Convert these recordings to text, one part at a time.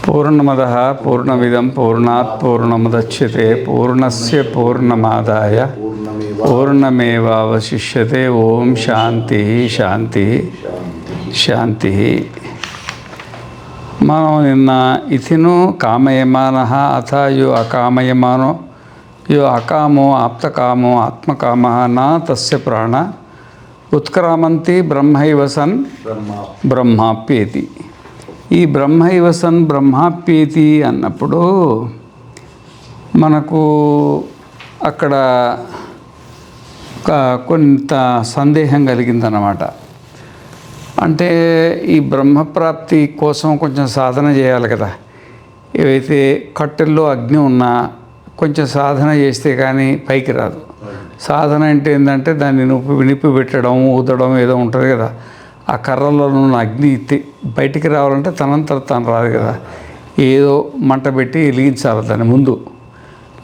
పూర్ణమదః పూర్ణమిదం పూర్ణాత్ పూర్ణముదచ్యతే పూర్ణస్య పూర్ణమాదాయ పూర్ణమేవావశిష్యతే. ఓం శాంతి శాంతి శాంతి. మనం నిన్న ఇతిను కామయమానః అథ యో అకామయమానో యో అకామో ఆప్తకామో ఆత్మకామః నా తస్య ప్రాణ ఉత్క్రామంతి బ్రహ్మైవ సన్ బ్రహ్మాప్యేతి. ఈ బ్రహ్మైవ సన్ బ్రహ్మాప్యేతి అన్నప్పుడు మనకు అక్కడ కొంత సందేహం కలిగిందన్నమాట. అంటే ఈ బ్రహ్మప్రాప్తి కోసం కొంచెం సాధన చేయాలి కదా. ఏవైతే కట్టెల్లో అగ్ని ఉన్నా కొంచెం సాధన చేస్తే కానీ పైకి రాదు. సాధన అంటే ఏంటంటే దాన్ని నిప్పి పెట్టడం, ఊదడం ఏదో ఉంటుంది కదా. ఆ కర్రలో ఉన్న అగ్ని బయటికి రావాలంటే తనంతట తాను రాదు కదా, ఏదో మంట పెట్టి వెలిగించాలి దాని ముందు.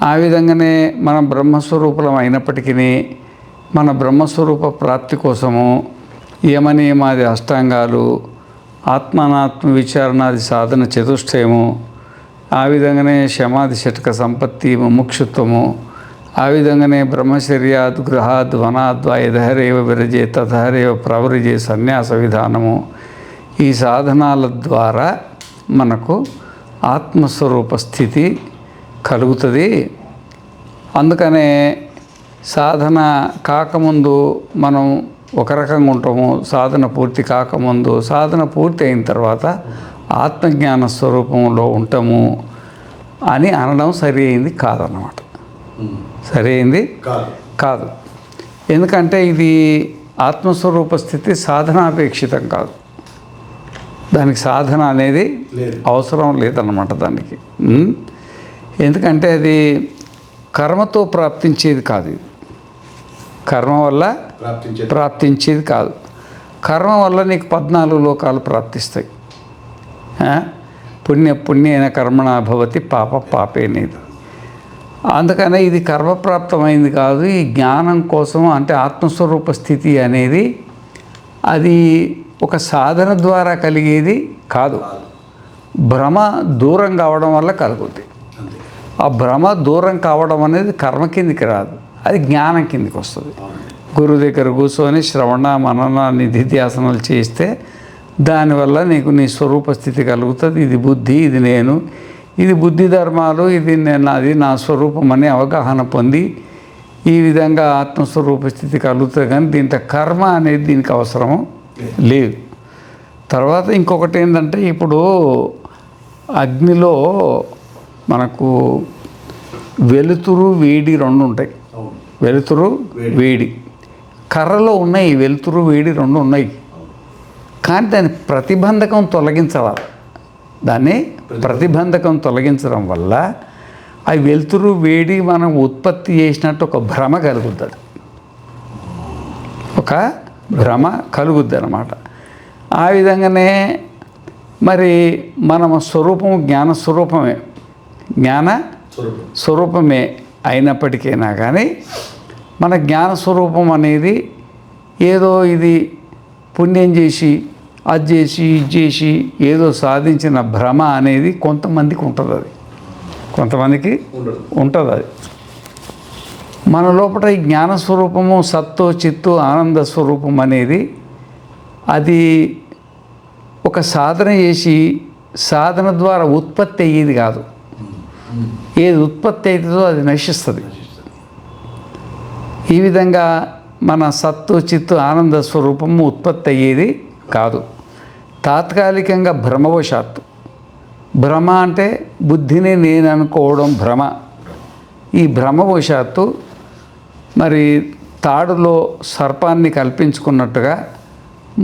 ఆ విధంగానే మన బ్రహ్మస్వరూపులం అయినప్పటికీ మన బ్రహ్మస్వరూప ప్రాప్తి కోసము యమనియమాది అష్టాంగాలు, ఆత్మానాత్మ విచారణాది సాధన చతుష్టయము, ఆ విధంగానే శమాది షట్క సంపత్తి ముముక్షుత్వము, ఆ విధంగానే బ్రహ్మచర్యాద్ గృహాద్ వనాద్వా యదహరేవ విరజే తదహరేవ ప్రవరిజే సన్యాస విధానము, ఈ సాధనాల ద్వారా మనకు ఆత్మస్వరూప స్థితి కలుగుతుంది. అందుకనే సాధన కాకముందు మనం ఒక రకంగా ఉంటాము, సాధన పూర్తి కాకముందు కాధన పూర్తి అయిన తర్వాత ఆత్మజ్ఞాన స్వరూపంలో ఉంటాము అని అనడం సరి అయింది కాదన్నమాట. సరి అయింది కాదు. ఎందుకంటే ఇది ఆత్మస్వరూప స్థితి సాధనాపేక్షితం కాదు. దానికి సాధన అనేది అవసరం లేదన్నమాట దానికి. ఎందుకంటే అది కర్మతో ప్రాప్తించేది కాదు. ఇది కర్మ వల్ల ప్రాప్తించేది కాదు. కర్మ వల్ల నీకు 14 లోకాలు ప్రాప్తిస్తాయి. పుణ్యేన కర్మణ భవతి పాప పాపేనేది. అందుకనే ఇది కర్మప్రాప్తమైంది కాదు. ఈ జ్ఞానం కోసం అంటే ఆత్మస్వరూప స్థితి అనేది అది ఒక సాధన ద్వారా కలిగేది కాదు. భ్రమ దూరం కావడం వల్ల కలుగుతుంది. ఆ భ్రమ దూరం కావడం అనేది కర్మ కిందికి రాదు, అది జ్ఞానం కిందికి వస్తుంది. గురువు దగ్గర కూర్చొని శ్రవణ మనన నిధిధ్యాసనాలు చేస్తే దానివల్ల నీకు నీ స్వరూప స్థితి కలుగుతుంది. ఇది బుద్ధి, ఇది నేను, ఇది బుద్ధి ధర్మాలు, ఇది నాది, నా స్వరూపం అనే అవగాహన పొంది ఈ విధంగా ఆత్మస్వరూప స్థితి కలుగుతుంది. కానీ దీంట్లో కర్మ అనేది దీనికి అవసరము లేదు. తర్వాత ఇంకొకటి ఏంటంటే, ఇప్పుడు అగ్నిలో మనకు వెలుతురు వేడి రెండు ఉంటాయి. వెలుతురు వేడి కర్రలో ఉన్నాయి, వెలుతురు వేడి రెండు ఉన్నాయి. కానీ దాని ప్రతిబంధకం తొలగించాలి. దాన్ని ప్రతిబంధకం తొలగించడం వల్ల ఆ వెలుతురు వేడి మనం ఉత్పత్తి చేసినట్టు ఒక భ్రమ కలుగుతుంది. ఒక భ్రమ కలుగుద్ది అన్నమాట. ఆ విధంగానే మరి మన స్వరూపం జ్ఞాన స్వరూపమే, జ్ఞాన స్వరూపమే అయినప్పటికైనా కానీ మన జ్ఞాన స్వరూపం అనేది ఏదో ఇది పుణ్యం చేసి అది చేసి ఇది చేసి ఏదో సాధించిన భ్రమ అనేది కొంతమందికి ఉంటుంది. అది కొంతమందికి ఉంటుంది. అది మన లోపల ఈ జ్ఞానస్వరూపము సత్తు చిత్తు ఆనంద స్వరూపం అనేది అది ఒక సాధన చేసి సాధన ద్వారా ఉత్పత్తి అయ్యేది కాదు. ఏది ఉత్పత్తి అవుతుందో అది నశిస్తుంది. ఈ విధంగా మన సత్తు చిత్తు ఆనంద స్వరూపము ఉత్పత్తి అయ్యేది కాదు. తాత్కాలికంగా భ్రమవశాత్తు, భ్రమ అంటే బుద్ధిని నేను అనుకోవడం భ్రమ. ఈ భ్రమవశాత్తు మరి తాడులో సర్పాన్ని కల్పించుకున్నట్టుగా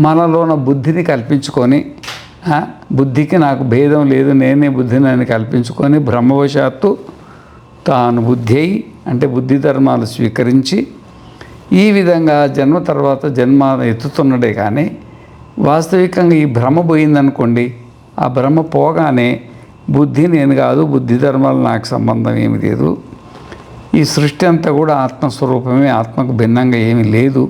మనలోన బుద్ధిని కల్పించుకొని, బుద్ధికి నాకు భేదం లేదు, నేనే బుద్ధిని అని కల్పించుకొని బ్రహ్మవశాత్తు తాను బుద్ధి అయి అంటే బుద్ధి ధర్మాలు స్వీకరించి ఈ విధంగా జన్మ తర్వాత జన్మ ఎత్తుతున్నడే. కానీ వాస్తవికంగా ఈ భ్రమ పోయిందనుకోండి, ఆ భ్రమ పోగానే బుద్ధి నేను కాదు, బుద్ధి ధర్మాలు నాకు సంబంధం ఏమి లేదు, ఈ సృష్టి అంతా కూడా ఆత్మస్వరూపమే, ఆత్మకు భిన్నంగా ఏమీ లేదు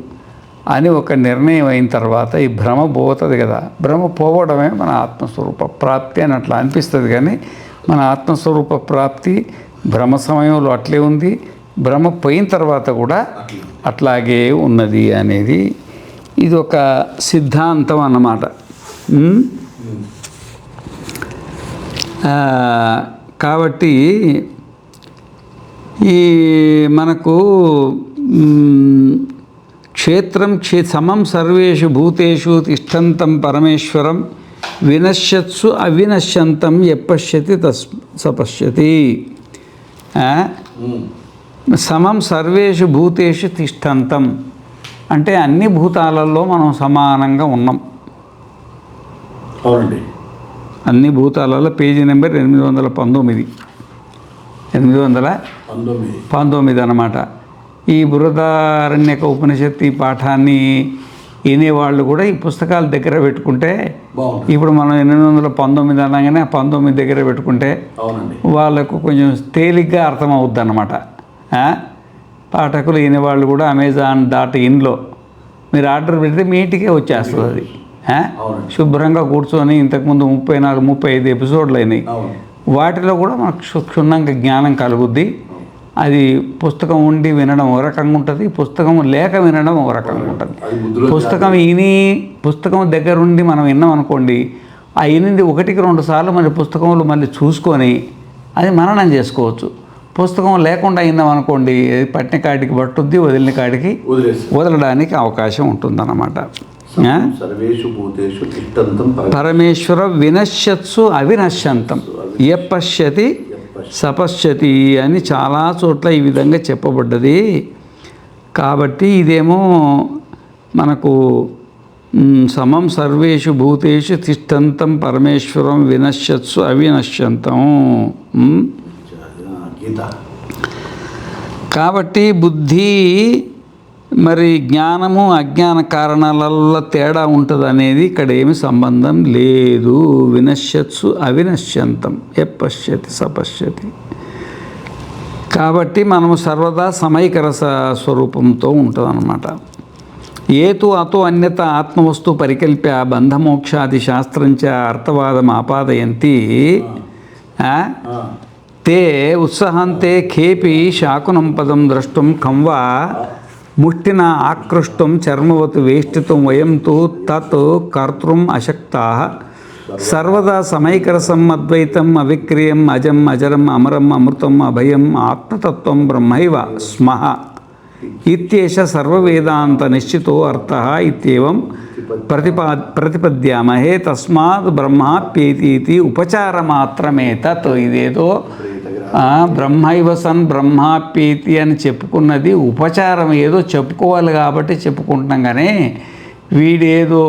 అని ఒక నిర్ణయం అయిన తర్వాత ఈ భ్రమ పోతుంది కదా, భ్రమ పోవడమే మన ఆత్మస్వరూప ప్రాప్తి అని అట్లా అనిపిస్తుంది. కానీ మన ఆత్మస్వరూప ప్రాప్తి భ్రమ సమయంలో అట్లే ఉంది, భ్రమ పోయిన తర్వాత కూడా అట్లాగే ఉన్నది అనేది ఇది ఒక సిద్ధాంతం అన్నమాట. కాబట్టి ఈ మనకు క్షేత్రం సమం సర్వేషు భూతేషు తిష్టంతం పరమేశ్వరం వినశ్యత్సు అవినశ్యంతం ఎపశ్యతి సపశ్యతి. సమం సర్వేషు భూతేషు తిష్టంతం అంటే అన్ని భూతాలలో మనం సమానంగా ఉన్నాం. అవునండి. అన్ని భూతాలలో పేజీ నెంబర్ 819 819 అన్నమాట. ఈ బృహదారణ్యక ఉపనిషత్తు ఈ పాఠాన్ని వినేవాళ్ళు కూడా ఈ పుస్తకాలు దగ్గర పెట్టుకుంటే, ఇప్పుడు మనం 819 అనగానే 19 దగ్గర పెట్టుకుంటే వాళ్ళకు కొంచెం తేలిగ్గా అర్థమవుద్ది అన్నమాట. పాఠకులు వినేవాళ్ళు కూడా Amazon.inలో మీరు ఆర్డర్ పెడితే మీ ఇంటికే వచ్చేస్తుంది అది. శుభ్రంగా కూర్చొని ఇంతకుముందు 34-35 ఎపిసోడ్లు అయినాయి. వాటిలో కూడా మనకు క్షుణ్ణంగా జ్ఞానం కలుగుద్ది. అది పుస్తకం ఉండి వినడం ఒక రకంగా ఉంటుంది, పుస్తకం లేక వినడం ఒక రకంగా ఉంటుంది. పుస్తకం దగ్గరుండి మనం విన్నాం అనుకోండి, ఆ వినింది 1-2 సార్లు మన పుస్తకంలో మళ్ళీ చూసుకొని అది మననం చేసుకోవచ్చు. పుస్తకం లేకుండా విన్నాం అనుకోండి, పట్టిన కాడికి పట్టుద్ది, వదిలిన కాడికి వదలడానికి అవకాశం ఉంటుందన్నమాట. పరమేశ్వర వినశ్యత్సు అవినశ్యంతం ఎపశ్యతి సపశ్యతి అని చాలా చోట్ల ఈ విధంగా చెప్పబడ్డది. కాబట్టి ఇదేమో మనకు సమం సర్వేషు భూతేషు తిష్టంతం పరమేశ్వరం వినశ్యత్సు అవినశ్యంతం. కాబట్టి బుద్ధి మరి జ్ఞానము అజ్ఞాన కారణాలలో తేడా ఉంటుంది అనేది ఇక్కడ ఏమి సంబంధం లేదు. వినశ్యత్సు అవినశ్యంతం ఎపశ్యతి సపశ్యతి. కాబట్టి మనము సర్వదా సమైకర స్వరూపంతో ఉంటుందన్నమాట. ఏతు అతో అన్యత ఆత్మవస్తు పరికల్ప్య బంధమోక్షాది శాస్త్రంచ అర్థవాదం ఆపాదయంతి తే ఉత్సాహంతే ఖేపి శాకునం పదం ద్రష్టం కంవా ముష్టిన ఆకృష్టం చర్మవత్ వేష్టితం వయం తు తత్ కర్తృం అశక్తాః సర్వదా సమైకరసం అద్వైతం అవిక్రియం అజం అజరం అమరం అమృతం అభయం ఆత్మతత్వం బ్రహ్మైవ స్మః ఇత్యేష సర్వవేదాంత నిశ్చితో అర్థః ఇత్యేవం ప్రతిపద్యామహే తస్మాత్ బ్రహ్మాప్యేతి ఉపచారమాత్రమేతత్. ఇదేదో బ్రహ్మైవ సన్ బ్రహ్మాప్యేతి అని చెప్పుకున్నది ఉపచారం, ఏదో చెప్పుకోవాలి కాబట్టి చెప్పుకుంటున్నాం. కానీ వీడేదో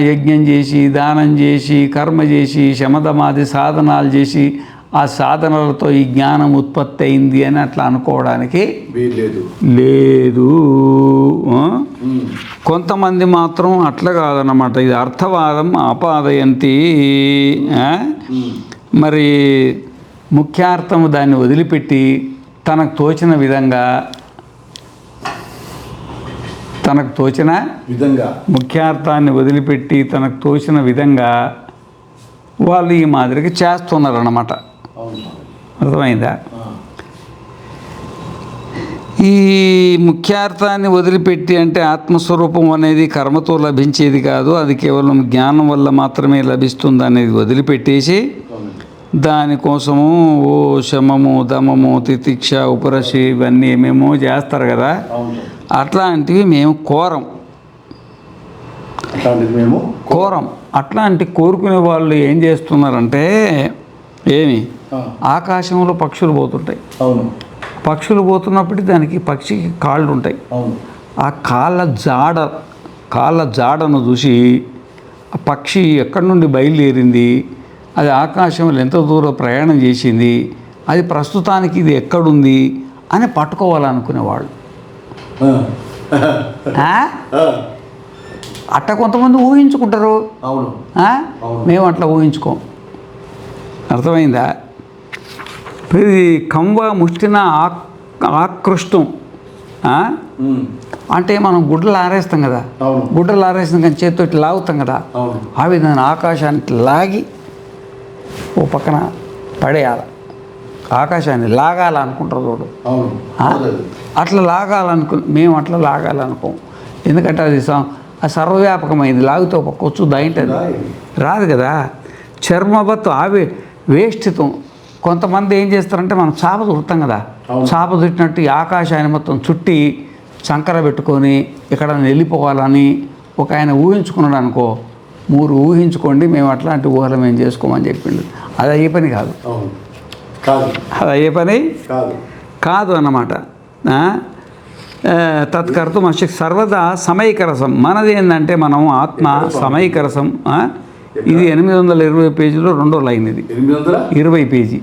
యజ్ఞం చేసి దానం చేసి కర్మ చేసి శమదమాది సాధనాలు చేసి ఆ సాధనలతో ఈ జ్ఞానం ఉత్పత్తి అయింది అని అట్లా అనుకోవడానికి లేదు. కొంతమంది మాత్రం అట్లా కాదన్నమాట. ఇది అర్థవాదం ఆపాదయంతి. మరి ముఖ్యార్థము దాన్ని వదిలిపెట్టి తనకు తోచిన విధంగా ముఖ్యార్థాన్ని వదిలిపెట్టి తనకు తోచిన విధంగా వాళ్ళు ఈ మాదిరిగా చేస్తున్నారన్నమాట. అర్థమైందా? ఈ ముఖ్యార్థాన్ని వదిలిపెట్టి అంటే ఆత్మస్వరూపం అనేది కర్మతో లభించేది కాదు, అది కేవలం జ్ఞానం వల్ల మాత్రమే లభిస్తుంది అనేది వదిలిపెట్టేసి దానికోసము ఓ శమము దమము తితిక్ష ఉపరసి ఇవన్నీ ఏమేమో చేస్తారు కదా, అట్లాంటివి మేము కోరం. అట్లాంటి కోరుకునే వాళ్ళు ఏం చేస్తున్నారంటే, ఏమి ఆకాశంలో పక్షులు పోతుంటాయి. పక్షులు పోతున్నప్పుడు దానికి పక్షికి కాళ్ళు ఉంటాయి. ఆ కాళ్ళ జాడను చూసి ఆ పక్షి ఎక్కడి నుండి బయలుదేరింది, అది ఆకాశంలో ఎంత దూరం ప్రయాణం చేసింది, అది ప్రస్తుతానికి ఇది ఎక్కడుంది అని పట్టుకోవాలనుకునేవాళ్ళు. అట్ట కొంతమంది ఊహించుకుంటారు, మేము అట్లా ఊహించుకోం. అర్థమైందా? ఇది కంవ ముష్టిన ఆకృష్టం. అంటే మనం గుడ్డలు ఆరేస్తాం కదా, గుడ్డలు ఆరేస్తాం కానీ చేతితో ఇట్లా లాగుతాం కదా, ఆ విధంగా ఆకాశానికి లాగి ఓ పక్కన పడేయాలి. ఆకాశాన్ని లాగాలనుకుంటారు చూడు, అట్లా మేము అట్లా లాగాలనుకోం. ఎందుకంటే అది సర్వవ్యాపకమైంది. లాగితే ఒక కొచ్చు దాయింటది రాదు కదా. చర్మవత్తు వేష్టితం. కొంతమంది ఏం చేస్తారంటే మనం చాప చుడతాం కదా, చాప చుట్టినట్టు ఈ ఆకాశాన్ని మొత్తం చుట్టి చంకర పెట్టుకొని ఇక్కడ వెళ్ళిపోవాలని ఒక ఆయన ఊహించుకున్నాడు అనుకో, మీరు ఊహించుకోండి, మేము అట్లాంటి ఊహలు మేము చేసుకోమని చెప్పిండు. అది అయ్యే పని కాదు, అది అయ్యే పని కాదు అన్నమాట. తత్కర్తం సర్వదా సమైకరసం. మనది ఏంటంటే మనం ఆత్మ సమైకరసం. ఇది 820 పేజీలో 2వ లైన్, ఇది 20 పేజీ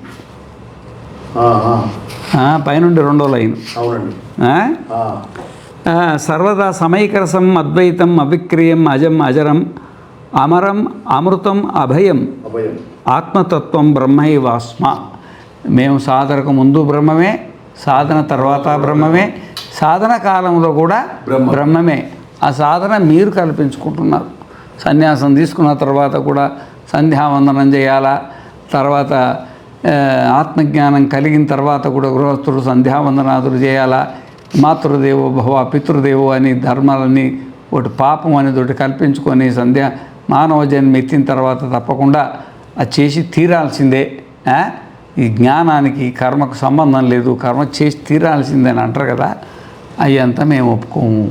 పైనుండి 2వ లైన్. సర్వదా సమైకరసం అద్వైతం అవిక్రియం అజం అజరం అమరం అమృతం అభయం ఆత్మతత్వం బ్రహ్మైవాస్మ. మేము సాధనకు ముందు బ్రహ్మమే, సాధన తర్వాత బ్రహ్మమే, సాధన కాలంలో కూడా బ్రహ్మమే. ఆ సాధన మీరు కల్పించుకుంటున్నారు. సన్యాసం తీసుకున్న తర్వాత కూడా సంధ్యావందనం చేయాలా, తర్వాత ఆత్మజ్ఞానం కలిగిన తర్వాత కూడా గృహస్థుడు సంధ్యావందనాదులు చేయాలా, మాతృదేవో భవ పితృదేవో అని ధర్మాలన్నీ ఒకటి పాపం అనేది ఒకటి కల్పించుకొని మానవ జన్మ ఎత్తిన తర్వాత తప్పకుండా అది చేసి తీరాల్సిందే. ఈ జ్ఞానానికి కర్మకు సంబంధం లేదు, కర్మ చేసి తీరాల్సిందే అని అంటారు కదా, అయ్యంతా మేము ఒప్పుకోము.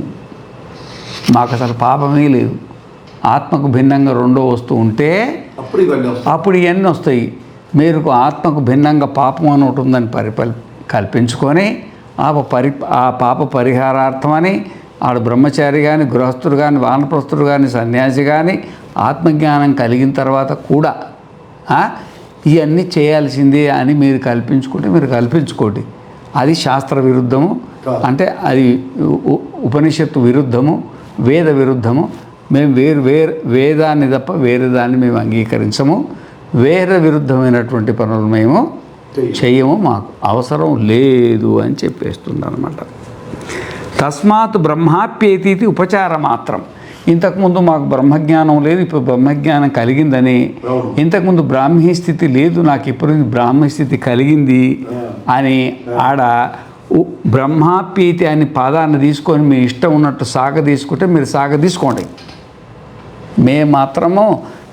మాకు అసలు పాపమే లేదు. ఆత్మకు భిన్నంగా రెండో వస్తువు ఉంటే అప్పుడు ఇవన్నీ వస్తాయి. మీరు ఆత్మకు భిన్నంగా పాపం అని ఉంటుందని కల్పించుకొని ఆ పాప పరిహారార్థమని ఆడు బ్రహ్మచారి కానీ, గృహస్థుడు కానీ, వానప్రస్థుడు కానీ, సన్యాసి కానీ ఆత్మజ్ఞానం కలిగిన తర్వాత కూడా ఇవన్నీ చేయాల్సిందే అని మీరు కల్పించుకుంటే మీరు కల్పించుకోండి. అది శాస్త్ర విరుద్ధము, అంటే అది ఉపనిషత్తు విరుద్ధము, వేద విరుద్ధము. మేము వేదాన్ని తప్ప వేరే దాన్ని మేము అంగీకరించము. వేద విరుద్ధమైనటువంటి పనులు మేము చెయ్యము, మాకు అవసరం లేదు అని చెప్పేస్తుంది అనమాట. తస్మాత్ బ్రహ్మాప్యేతి ఉపచార మాత్రం. ఇంతకుముందు మాకు బ్రహ్మజ్ఞానం లేదు, ఇప్పుడు బ్రహ్మజ్ఞానం కలిగిందని, ఇంతకుముందు బ్రాహ్మీ స్థితి లేదు, నాకు ఇప్పుడు బ్రాహ్మీ స్థితి కలిగింది అని ఆడ బ్రహ్మాప్యేతి అని పదాన్ని తీసుకొని మీ ఇష్టం ఉన్నట్టు సాగ తీసుకుంటే మీరు సాగ తీసుకోండి. మేము మాత్రము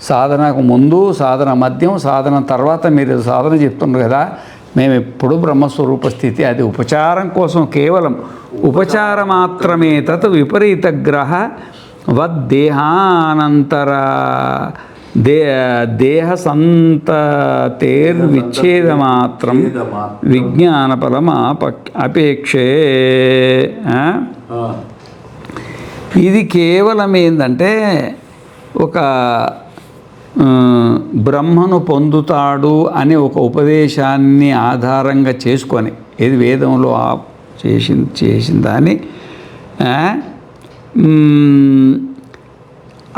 సాధనకు ముందు, సాధన మధ్యం, సాధన తర్వాత మీరు సాధన చెప్తున్నారు కదా, మేము ఎప్పుడు బ్రహ్మస్వరూప స్థితి, అది ఉపచారం కోసం, కేవలం ఉపచార మాత్రమే. తత్ విపరీత గ్రహ వద్దేహానంతర దేహ సంతతేర్విచ్ఛేద మాత్రం విజ్ఞానఫలం అపేక్షే. ఇది కేవలం ఏంటంటే ఒక బ్రహ్మను పొందుతాడు అనే ఒక ఉపదేశాన్ని ఆధారంగా చేసుకొని, ఏది వేదంలో చేసిన దాన్ని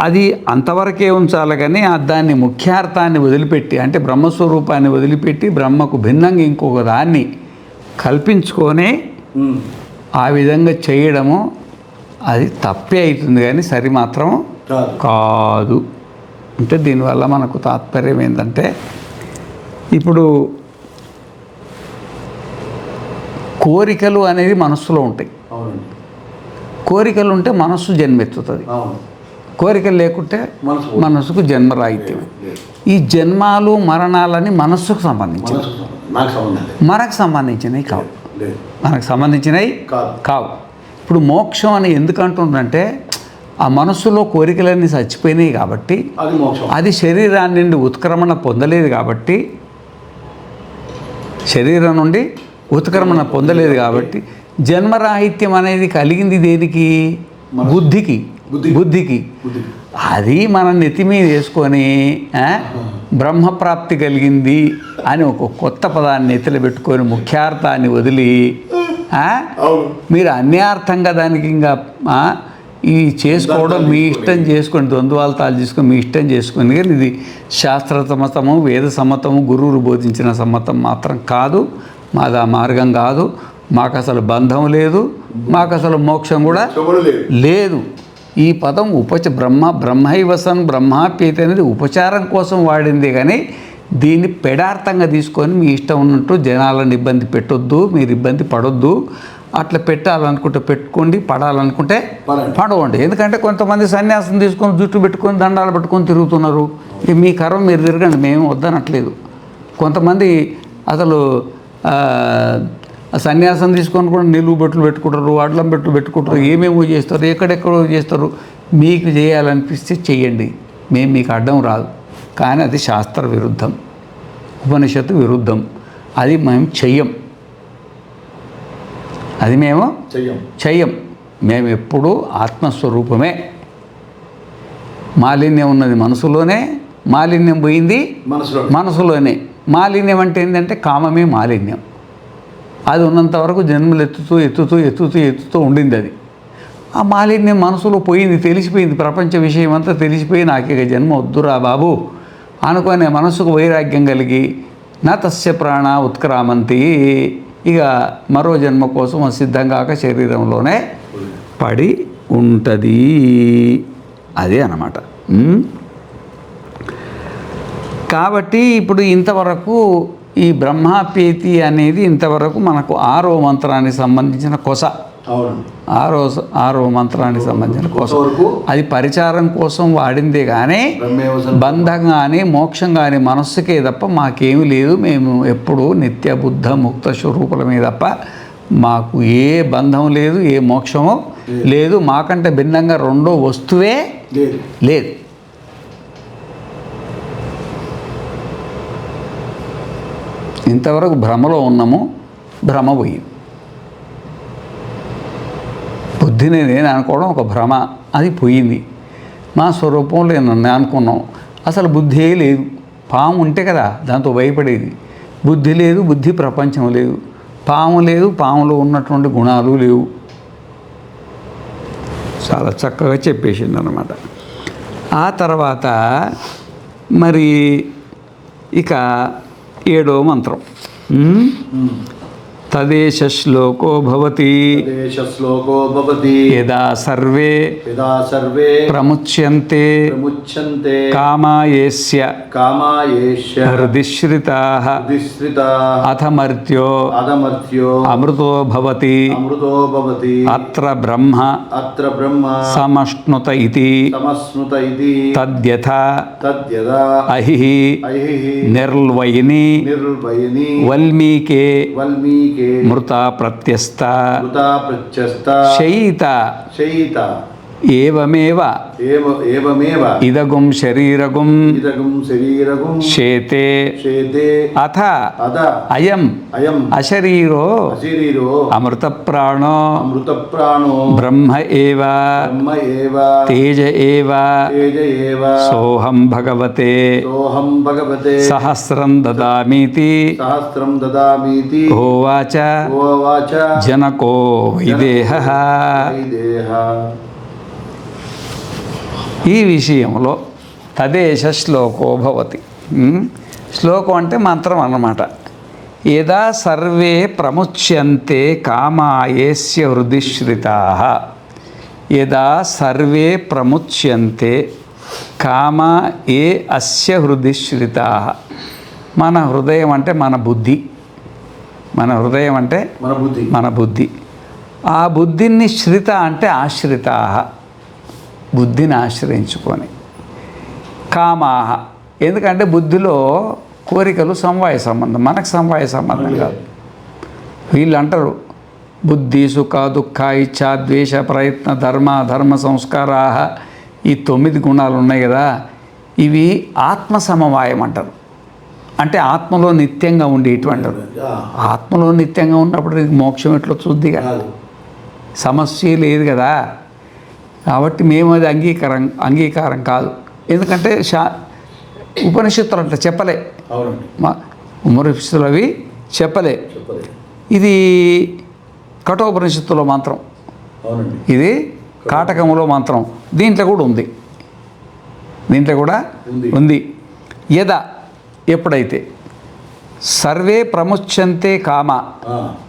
అది అంతవరకే ఉంచాలి. కానీ దాన్ని ముఖ్యార్థాన్ని వదిలిపెట్టి, అంటే బ్రహ్మస్వరూపాన్ని వదిలిపెట్టి బ్రహ్మకు భిన్నంగా ఇంకొక దాన్ని కల్పించుకొని ఆ విధంగా చేయడము అది తప్పే అవుతుంది, కానీ సరి మాత్రం కాదు. అంటే దీనివల్ల మనకు తాత్పర్యం ఏంటంటే, ఇప్పుడు కోరికలు అనేది మనస్సులో ఉంటాయి. కోరికలు ఉంటే మనస్సు జన్మెత్తుతుంది, కోరికలు లేకుంటే మనస్సుకు జన్మరాహిత్యం. ఈ జన్మాలు మరణాలని మనస్సుకు సంబంధించినవి, మనకు సంబంధించినవి కావు, మనకు సంబంధించినవి కావు. ఇప్పుడు మోక్షం అని ఎందుకు అంటుందంటే, ఆ మనస్సులో కోరికలన్నీ చచ్చిపోయినాయి కాబట్టి, అది శరీరాన్ని నుండి ఉత్క్రమణ పొందలేదు కాబట్టి, శరీరం నుండి ఉత్క్రమణ పొందలేదు కాబట్టి జన్మరాహిత్యం అనేది కలిగింది దేనికి? బుద్ధికి. అది మన నెత్తి మీద వేసుకొని బ్రహ్మప్రాప్తి కలిగింది అని ఒక కొత్త పదాన్ని నెత్తిలో పెట్టుకొని ముఖ్యార్థాన్ని వదిలి మీరు అన్యార్థంగా దానికి ఇంకా ఈ చేసుకోవడం మీ ఇష్టం చేసుకోండి, ద్వంద్వాలతాలు తీసుకొని మీ ఇష్టం చేసుకొని. కానీ ఇది శాస్త్ర సమ్మతము, వేద సమ్మతము, గురువులు బోధించిన సమ్మతం మాత్రం కాదు, మాది ఆ మార్గం కాదు, మాకు అసలు బంధం లేదు. మాకు అసలు మోక్షం కూడా లేదు. ఈ పదం బ్రహ్మైవసన్ బ్రహ్మాప్యేతి అనేది ఉపచారం కోసం వాడింది, కానీ దీన్ని పెడార్థంగా తీసుకొని మీ ఇష్టం ఉన్నట్టు జనాలను ఇబ్బంది పెట్టొద్దు, మీరు ఇబ్బంది పడొద్దు. అట్లా పెట్టాలనుకుంటే పెట్టుకోండి, పడాలనుకుంటే పడవండి. ఎందుకంటే కొంతమంది సన్యాసం తీసుకొని జుట్టు పెట్టుకొని దండాలు పెట్టుకొని తిరుగుతున్నారు. మీ కర్మ మీరు తిరగండి, మేము వద్దనట్లేదు. కొంతమంది అసలు సన్యాసం తీసుకొని కూడా నిలువు బొట్లు పెట్టుకుంటారు, అడ్లం బొట్లు పెట్టుకుంటారు, ఏమేమో చేస్తారు, ఎక్కడెక్కడో చేస్తారు. మీకు చేయాలనిపిస్తే చెయ్యండి, మేము మీకు అడ్డం రాదు. కానీ అది శాస్త్ర విరుద్ధం, ఉపనిషత్తు విరుద్ధం. అది మేము చెయ్యం, అది మేము చెయ్యం. మేము ఎప్పుడూ ఆత్మస్వరూపమే. మాలిన్యం ఉన్నది మనసులోనే, మాలిన్యం పోయింది మనసులోనే. మాలిన్యం అంటే ఏంటంటే కామమే మాలిన్యం. అది ఉన్నంత వరకు జన్మలు ఎత్తుతూ ఉండింది. అది ఆ మాలిన్యం మనసులో పోయింది, తెలిసిపోయింది. ప్రపంచ విషయం అంతా తెలిసిపోయి నాకు ఇక జన్మ వద్దురా బాబు అనుకునే మనసుకు వైరాగ్యం కలిగి నా తస్య ప్రాణ ఉత్క్రామంతి, ఇక మరో జన్మ కోసం సిద్ధంగాక శరీరంలోనే పడి ఉంటుంది. అదే అన్నమాట. కాబట్టి ఇప్పుడు ఇంతవరకు ఈ బ్రహ్మాప్యేతి అనేది ఇంతవరకు మనకు 6వ మంత్రానికి సంబంధించిన కొస. ఆరో మంత్రానికి సంబంధించిన కోసం అది పరిచారం కోసం వాడిందే కానీ బంధం కానీ మోక్షం కానీ మనస్సుకే తప్ప మాకేమీ లేదు. మేము ఎప్పుడూ నిత్య బుద్ధ ముక్త స్వరూపులమే తప్ప మాకు ఏ బంధం లేదు, ఏ మోక్షము లేదు. మాకంటే భిన్నంగా రెండో వస్తువే లేదు. ఇంతవరకు భ్రమలో ఉన్నాము, భ్రమ పోయింది. బుద్ధిని నేను అనుకోవడం ఒక భ్రమ, అది పోయింది. మా స్వరూపంలో నేను అనుకున్నాం. అసలు బుద్ధే లేదు. పాము ఉంటే కదా దాంతో భయపడేది. బుద్ధి లేదు, బుద్ధి ప్రపంచం లేదు. పాము లేదు, పాములో ఉన్నటువంటి గుణాలు లేవు. చాలా చక్కగా చెప్పేసింది అన్నమాట. ఆ తర్వాత మరి ఇక 7వ మంత్రం. తదేశ శ్లోకో భవతి యదా సర్వే ప్రముచ్యంతే కామాయేస్య హృదిశ్రితాః అథమర్త్యో అమృతో భవతి అత్ర బ్రహ్మ సమశ్నుత ఇతి తద్యథా అహిః నిర్వయిని వల్మీకే మృతా ప్రత్యస్థ శయిత ఏవమేవ ఇదగుం శరీరగుం శేతే అథ అయం అశరీరో అమృత ప్రాణో బ్రహ్మ ఏవ తేజ ఏవ సోహం భగవతే సహస్రం దదామీతి హోవాచ జనకో వైదేహః. ఈ విషయంలో తదేశ శ్లోకో భవతి. శ్లోకం అంటే మంత్రం అన్నమాట. యదా సర్వే ప్రముచ్యంతే కామాయేస్య హృదిశ్రితాః. యదా సర్వే ప్రముచ్యంతే కామా ఏ అస్య హృదిశ్రితాః. మన హృదయం అంటే మన బుద్ధి. మన హృదయం అంటే మన బుద్ధి. ఆ బుద్ధిని శ్రిత అంటే ఆశ్రితాః, బుద్ధిని ఆశ్రయించుకొని. కామాహ ఎందుకంటే బుద్ధిలో కోరికలు సమవాయ సంబంధం, మనకు సమవాయ సంబంధం కాదు. వీళ్ళు అంటారు బుద్ధి సుఖ దుఃఖ ఇచ్ఛా ద్వేష ప్రయత్న ధర్మ సంస్కారా, ఈ 9 గుణాలు ఉన్నాయి కదా, ఇవి ఆత్మ సమవాయం అంటారు. అంటే ఆత్మలో నిత్యంగా ఉండేటువంటారు. ఆత్మలో నిత్యంగా ఉన్నప్పుడు మోక్షం ఎట్లా చూద్ది కదా, సమస్య లేదు కదా. కాబట్టి మేము అది అంగీకారం కాదు. ఎందుకంటే ఉపనిషత్తులు అంటే చెప్పలే, ఉపనిషత్తులు అవి చెప్పలే. ఇది కఠోపనిషత్తులో మంత్రం, ఇది కాటకములో మంత్రం. దీంట్లో కూడా ఉంది. యద ఎప్పుడైతే సర్వే ప్రముచ్యంతే కామ,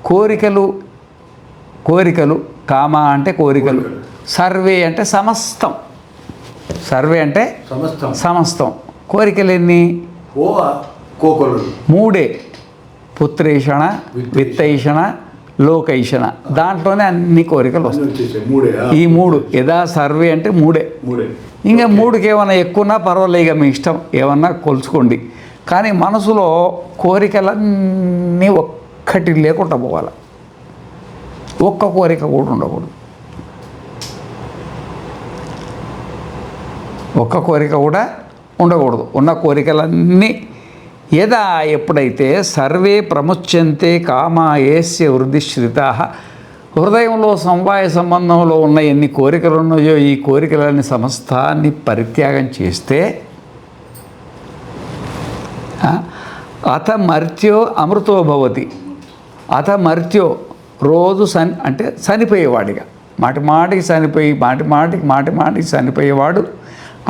కోరికలు కోరికలు, కామ అంటే కోరికలు, సర్వే అంటే సమస్తం. సర్వే అంటే సమస్తం. కోరికలు ఎన్ని? మూడే. పుత్రేషణ, విత్తైషణ, లోకైషణ. దాంట్లోనే అన్ని కోరికలు వస్తాయి. ఈ మూడు. యదా సర్వే అంటే మూడే. ఇంకా మూడుకి ఏమన్నా ఎక్కువన్నా పర్వాలేదు, ఇక మీ ఇష్టం, ఏమన్నా కొలుచుకోండి. కానీ మనసులో కోరికలన్నీ ఒక్కటి లేకుండా పోవాలి. ఒక్క కోరిక కూడా ఉండకూడదు. ఒక్క కోరిక కూడా ఉండకూడదు. ఉన్న కోరికలన్నీ యదా ఎప్పుడైతే సర్వే ప్రముచ్యంతే కామా ఏస్య వృద్ధిశ్రితా, హృదయంలో సమవాయ సంబంధంలో ఉన్న ఎన్ని కోరికలు ఉన్నాయో ఈ కోరికలన్నీ సమస్తాన్ని పరిత్యాగం చేస్తే అథ మర్త్యో అమృతో భవతి. అథ మర్త్యో రోజు అంటే చనిపోయేవాడిగా, మాటికి చనిపోయి మాటికి చనిపోయేవాడు.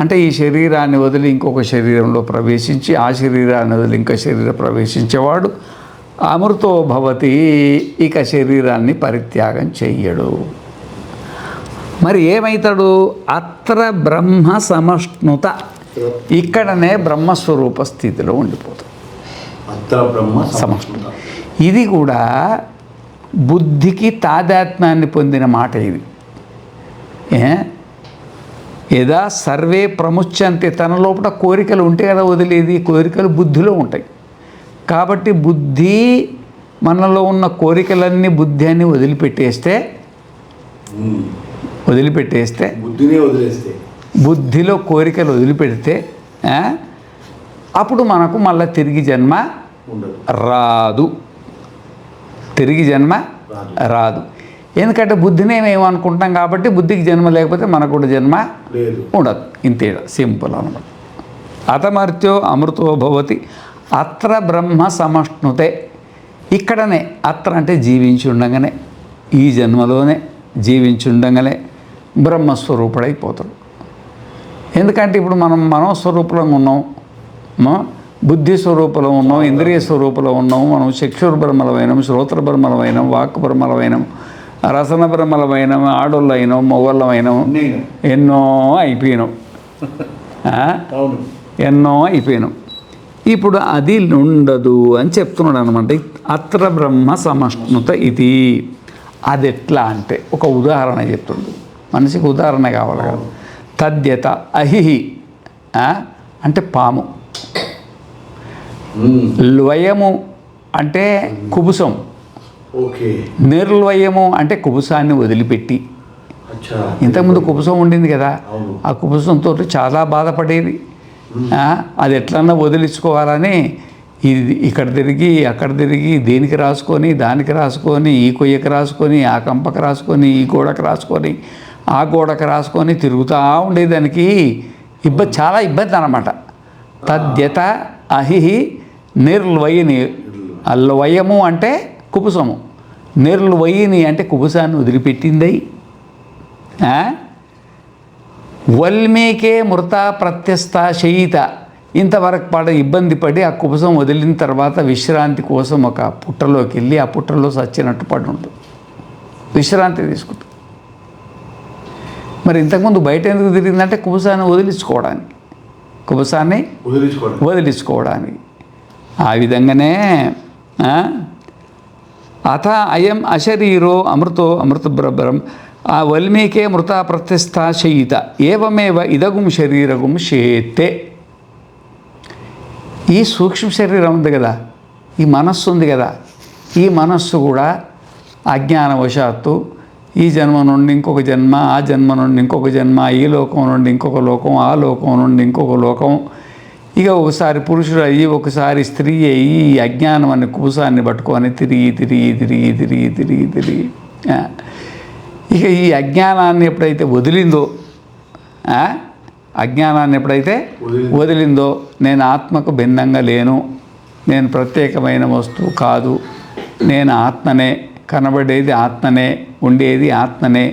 అంటే ఈ శరీరాన్ని వదిలి ఇంకొక శరీరంలో ప్రవేశించి, ఆ శరీరాన్ని వదిలి ఇంకో శరీరం ప్రవేశించేవాడు అమృతో భవతి. ఇక శరీరాన్ని పరిత్యాగం చెయ్యడు. మరి ఏమవుతాడు? అత్ర బ్రహ్మ సమష్ణుత, ఇక్కడనే బ్రహ్మస్వరూప స్థితిలో ఉండిపోతాడు. సమష్ణుత. ఇది కూడా బుద్ధికి తాదాత్మ్యాన్ని పొందిన మాట. ఇది యదా సర్వే ప్రముచ్యంతే, తన లోపల కోరికలు ఉంటే కదా వదిలేది. కోరికలు బుద్ధిలో ఉంటాయి కాబట్టి బుద్ధి, మనలో ఉన్న కోరికలన్నీ బుద్ధి అని వదిలిపెట్టేస్తే బుద్ధిలో కోరికలు వదిలిపెడితే అప్పుడు మనకు మళ్ళీ తిరిగి జన్మ రాదు. ఎందుకంటే బుద్ధిని ఏమనుకుంటాం కాబట్టి బుద్ధికి జన్మ లేకపోతే మనకు కూడా జన్మ ఉండదు. ఇంతే, సింపుల్ అనమాట. అతమర్త్యో అమృతో భవతి అత్ర బ్రహ్మ సమష్ణుతే. ఇక్కడనే అత్ర అంటే జీవించి ఉండగానే, ఈ జన్మలోనే జీవించి ఉండగానే బ్రహ్మస్వరూపుడైపోతాడు. ఎందుకంటే ఇప్పుడు మనం మనోస్వరూపంలో ఉన్నాం, బుద్ధి స్వరూపంలో ఉన్నాం, ఇంద్రియ స్వరూపంలో ఉన్నాం. మనం చక్షుర్బ్రహ్మలమైనం, శ్రోత్రబ్రహ్మలమైనం, వాక్బ్రహ్మలమైనం, రసన బ్రహ్మలమైనం, ఆడోళ్ళు అయినాం, మొగళ్ళమైనాం, ఎన్నో అయిపోయినాం. ఇప్పుడు అది ఉండదు అని చెప్తున్నాడు అనమాట. అత్ర బ్రహ్మ సమష్ణుత ఇది. అది ఎట్లా అంటే ఒక ఉదాహరణ చెప్తుండు. మనిషికి ఉదాహరణ కావాలి కదా. తద్యత అహిహి అంటే పాము, ల్వయము అంటే కుబుసం, నిర్లయము అంటే కుబుసాన్ని వదిలిపెట్టి. ఇంతకుముందు కుబుసం ఉండింది కదా, ఆ కుబుసంతో చాలా బాధపడేది. అది ఎట్లన్నా వదిలించుకోవాలని ఇది ఇక్కడ తిరిగి అక్కడ తిరిగి, దేనికి రాసుకొని దానికి రాసుకొని, ఈ కొయ్యకి రాసుకొని, ఆ కంపకి రాసుకొని, ఈ గోడకు రాసుకొని, ఆ గోడకు రాసుకొని తిరుగుతూ ఉండేదానికి చాలా ఇబ్బంది అన్నమాట. తద్యత అహిహి నిర్లయని. అల్వయము అంటే కుబుసము, నిర్లయని అంటే కుబుసాన్ని వదిలిపెట్టింది. వల్మీకే మృత ప్రత్యస్థ శయిత. ఇంతవరకు ఇబ్బంది పడి ఆ కుబుసం వదిలిన తర్వాత విశ్రాంతి కోసం ఒక పుట్టలోకి వెళ్ళి ఆ పుట్టలో చచ్చినట్టు పడి ఉంటుంది, విశ్రాంతి తీసుకుంటుంది. మరి ఇంతకుముందు బయట ఎందుకు తిరిగిందంటే కుబుసాన్ని వదిలించుకోవడానికి. ఆ విధంగానే అథ అయం అశరీరో అమృతబ్రహ్మం ఆ వల్మీకే మృత ప్రతిష్ఠ శయిత ఏవమేవ ఇదగుం శరీరగుం శేతే. ఈ సూక్ష్మ శరీరం ఉంది కదా, ఈ మనస్సు ఉంది కదా, ఈ మనస్సు కూడా అజ్ఞానవశాత్తు ఈ జన్మ నుండి ఇంకొక జన్మ, ఆ జన్మ నుండి ఇంకొక జన్మ, ఈ లోకం నుండి ఇంకొక లోకం, ఆ లోకం నుండి ఇంకొక లోకం, ఇక ఒకసారి పురుషుడు అయ్యి ఒకసారి స్త్రీ అయ్యి ఈ అజ్ఞానం అనే కుబుసాన్ని పట్టుకొని తిరిగి ఇక ఈ అజ్ఞానాన్ని ఎప్పుడైతే వదిలిందో నేను ఆత్మకు భిన్నంగా లేను, నేను ప్రత్యేకమైన వస్తువు కాదు, నేను ఆత్మనే, కనబడేది ఆత్మనే, ఉండేది ఆత్మనే,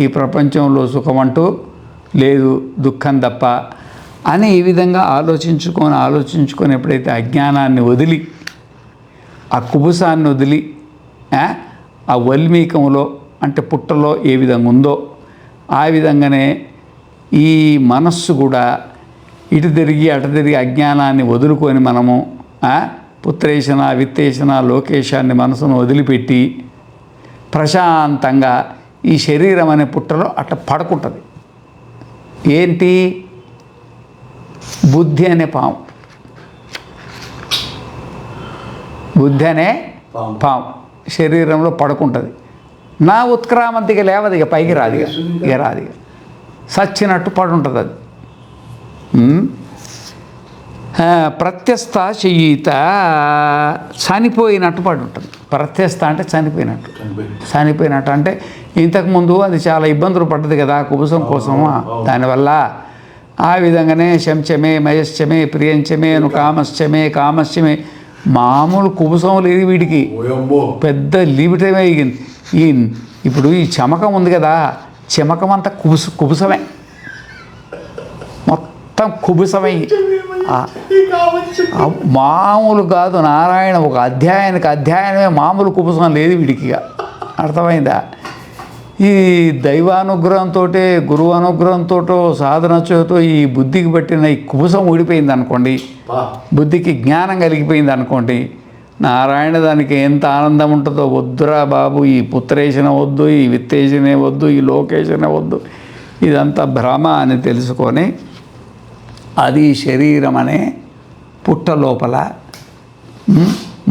ఈ ప్రపంచంలో సుఖమంటూ లేదు, దుఃఖం తప్ప అని ఈ విధంగా ఆలోచించుకొని ఎప్పుడైతే అజ్ఞానాన్ని వదిలి, ఆ కుబుసాన్ని వదిలి, ఆ వల్మీకంలో అంటే పుట్టలో ఏ విధంగా ఉందో ఆ విధంగానే ఈ మనస్సు కూడా ఇటు తిరిగి అటు తిరిగి అజ్ఞానాన్ని వదులుకొని మనము పుత్రేషణ విత్తేషణ లోకేశాన్ని మనసును వదిలిపెట్టి ప్రశాంతంగా ఈ శరీరం అనే పుట్టలో అట్లా పడుకుంటుంది. ఏంటి? బుద్ధి అనే పాము, బుద్ధి అనే పాము శరీరంలో పడుకుంటుంది. నా ఉత్క్రామంతిగా లేవదు, ఇక పైకి రాదు, ఇక రాదు, ఇక సచ్చినట్టు పడుంటుంది అది. ప్రత్యస్థ చెయ్యిత చనిపోయినట్టు పడి ఉంటుంది. ప్రత్యస్థ అంటే చనిపోయినట్టు అంటే ఇంతకుముందు అది చాలా ఇబ్బందులు పడ్డది కదా కుబుసం కోసము. దానివల్ల ఆ విధంగానే శంచమే మయశ్చమే ప్రియంచమే కామశ్చమే కామశ్చమే మామూలు కుబుసం లేదు వీడికి, పెద్ద లిమిటమే. ఈ ఇప్పుడు ఈ చమకం ఉంది కదా, చమకం అంతా కుబుసమే, మొత్తం కుబుసమై మామూలు కాదు. నారాయణ ఒక అధ్యాయనమే మామూలు కుబుసం లేదు వీడికి. అర్థమైందా? ఈ దైవానుగ్రహంతో గురువు అనుగ్రహంతో సాధన చేతో ఈ బుద్ధికి పట్టిన ఈ కుబుసం ఊడిపోయింది అనుకోండి, బుద్ధికి జ్ఞానం కలిగిపోయింది అనుకోండి, నారాయణ దానికి ఎంత ఆనందం ఉంటుందో. వద్దురా బాబు, ఈ పుత్రేషణ వద్దు, ఈ విత్తేషణే వద్దు, ఈ లోకేషణ వద్దు, ఇదంతా భ్రమ అని తెలుసుకొని అది శరీరం అనే పుట్ట లోపల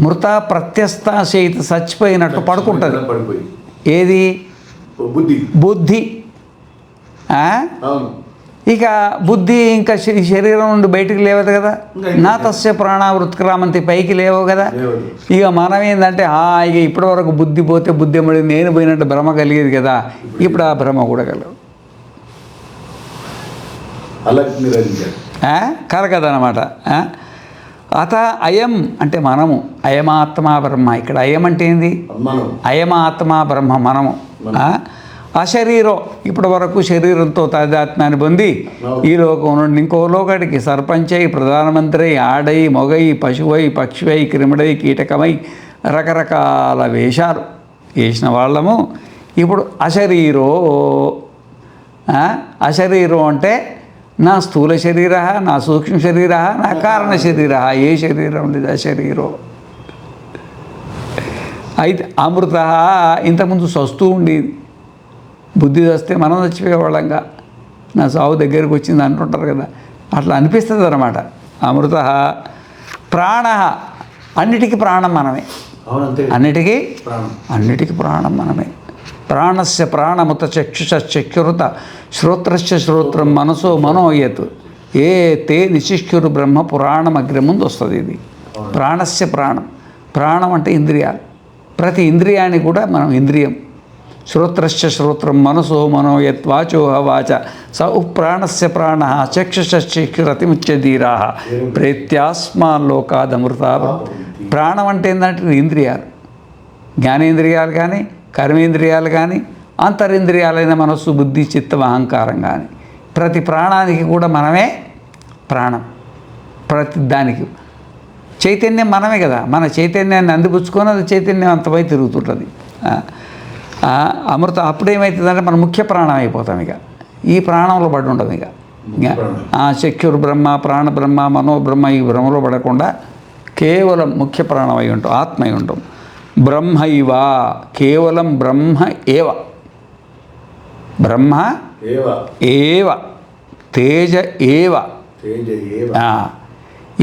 మృత ప్రత్యస్థ చేత చచ్చిపోయినట్టు పడుకుంటుంది. ఏది? బుద్ధి. ఇక బుద్ధి ఇంకా శరీరం నుండి బయటికి లేవదు కదా. నా తస్య ప్రాణావృత్క్రామంతి పైకి లేవు కదా. ఇక మనం ఏంటంటే ఇక ఇప్పటి వరకు బుద్ధి పోతే బుద్ధి మళ్ళీ నేను పోయినట్టు భ్రమ కలిగేది కదా, ఇప్పుడు ఆ భ్రమ కూడా కలవు. కరగదనమాట. అత అయం అంటే మనము, అయమాత్మా బ్రహ్మ. ఇక్కడ అయం అంటే ఏంది? అయమాత్మా బ్రహ్మ మనము. అశరీరో ఇప్పటి వరకు శరీరంతో తాదాత్మ్యాన్ని పొంది ఈ లోకం నుండి ఇంకో లోకానికి సర్పంచై, ప్రధానమంత్రి, ఆడై, మొగై, పశువై, పక్షివై, క్రిముడై, కీటకమై రకరకాల వేషాలు వేసిన వాళ్ళము ఇప్పుడు అశరీరో. అశరీరో అంటే నా స్థూల శరీర, నా సూక్ష్మ శరీర, నా కారణ శరీర. ఏ శరీరం లేదు అశరీరో. అయితే అమృత ఇంతకుముందు సస్తూ ఉండేది, బుద్ధి వస్తే మనం చచ్చిపోయేవాళ్ళంగా. నా సావు దగ్గరికి వచ్చింది అంటుంటారు కదా, అట్లా అనిపిస్తుంది అన్నమాట. అమృత ప్రాణ, అన్నిటికీ ప్రాణం మనమే, అన్నిటికీ ప్రాణం మనమే. ప్రాణస్య ప్రాణముత చక్షుషక్షురుత శ్రోత్రస్య శ్రోత్రం మనసో మనోయత్ ఏ తే నిశిష్యురు బ్రహ్మ పురాణమగ్ర ముందు వస్తుంది. ఇది ప్రాణస్య ప్రాణం. ప్రాణం అంటే ఇంద్రియాలు, ప్రతి ఇంద్రియాన్ని కూడా మనం ఇంద్రియం. శ్రోత్రస్య శ్రోత్రం మనసో మనోయత్ వాచో వాచ స ప్రాణస్య ప్రాణ చక్షుషక్షురతిముచ్యధీరా ప్రేత్యాస్మాల్లోకాదమృత. ప్రాణం అంటే ఏంటంటే ఇంద్రియాలు, జ్ఞానేంద్రియాలు కానీ, కర్మేంద్రియాలు కానీ, అంతరింద్రియాలైన మనస్సు, బుద్ధి, చిత్తం, అహంకారం కానీ ప్రతి ప్రాణానికి కూడా మనమే ప్రాణం. ప్రతి దానికి చైతన్యం మనమే కదా. మన చైతన్యాన్ని అందిపుచ్చుకొని అది చైతన్యవంతమై తిరుగుతుంటుంది. అమృత అప్పుడు ఏమవుతుందంటే మనం ముఖ్య ప్రాణం అయిపోతాం. ఇక ఈ ప్రాణంలో పడి ఉండదు. ఇక చక్షుర్ బ్రహ్మ, ప్రాణ బ్రహ్మ, మనోబ్రహ్మ ఈ బ్రహ్మలో పడకుండా కేవలం ముఖ్య ప్రాణం అయి ఉంటాం, ఆత్మ అయి ఉంటాం. బ్రహ్మైవ కేవలం బ్రహ్మ ఏవ, బ్రహ్మ ఏవ తేజ ఏవ.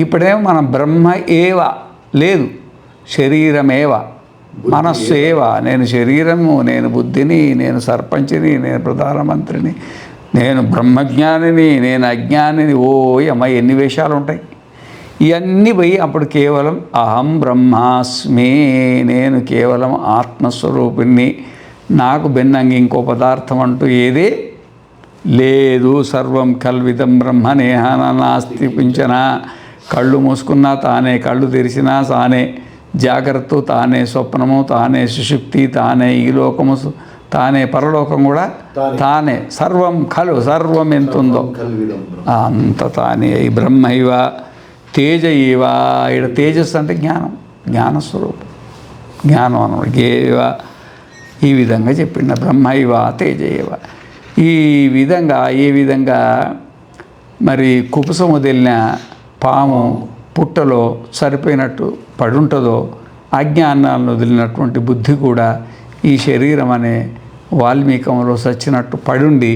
ఇప్పుడేమో మనం బ్రహ్మ ఏవ లేదు, శరీరమేవ, మనస్సు ఏవ. నేను శరీరము, నేను బుద్ధిని, నేను సర్పంచిని, నేను ప్రధానమంత్రిని, నేను బ్రహ్మజ్ఞానిని, నేను అజ్ఞానిని. అమ్మాయి ఎన్ని వేషాలు ఉంటాయి. ఇవన్నీ పోయి అప్పుడు కేవలం అహం బ్రహ్మాస్మి, నేను కేవలం ఆత్మస్వరూపిణి, నాకు భిన్నంగా ఇంకో పదార్థం అంటూ ఏదే లేదు. సర్వం కల్విదం బ్రహ్మ నేహాన నాస్తి పింఛన. కళ్ళు మూసుకున్నా తానే, కళ్ళు తెరిచినా తానే, జాగ్రత్త తానే, స్వప్నము తానే, సుషుప్తి తానే, ఈ లోకము తానే, పరలోకం కూడా తానే. సర్వం ఖలు, సర్వం ఎంత ఉందో అంత తానే. ఈ బ్రహ్మైవ తేజ ఇవ. ఇక్కడ తేజస్సు అంటే జ్ఞానం, జ్ఞానస్వరూపం, జ్ఞానం అన్నమాట. ఏవ ఈ విధంగా చెప్పిండ బ్రహ్మైవ తేజైవ. ఈ విధంగా ఏ విధంగా మరి కుపుసం వదిలిన పాము పుట్టలో సరిపోయినట్టు పడుంటుందో, అజ్ఞానాలను వదిలినటువంటి బుద్ధి కూడా ఈ శరీరం అనే వాల్మీకంలో సచ్చినట్టు పడుండి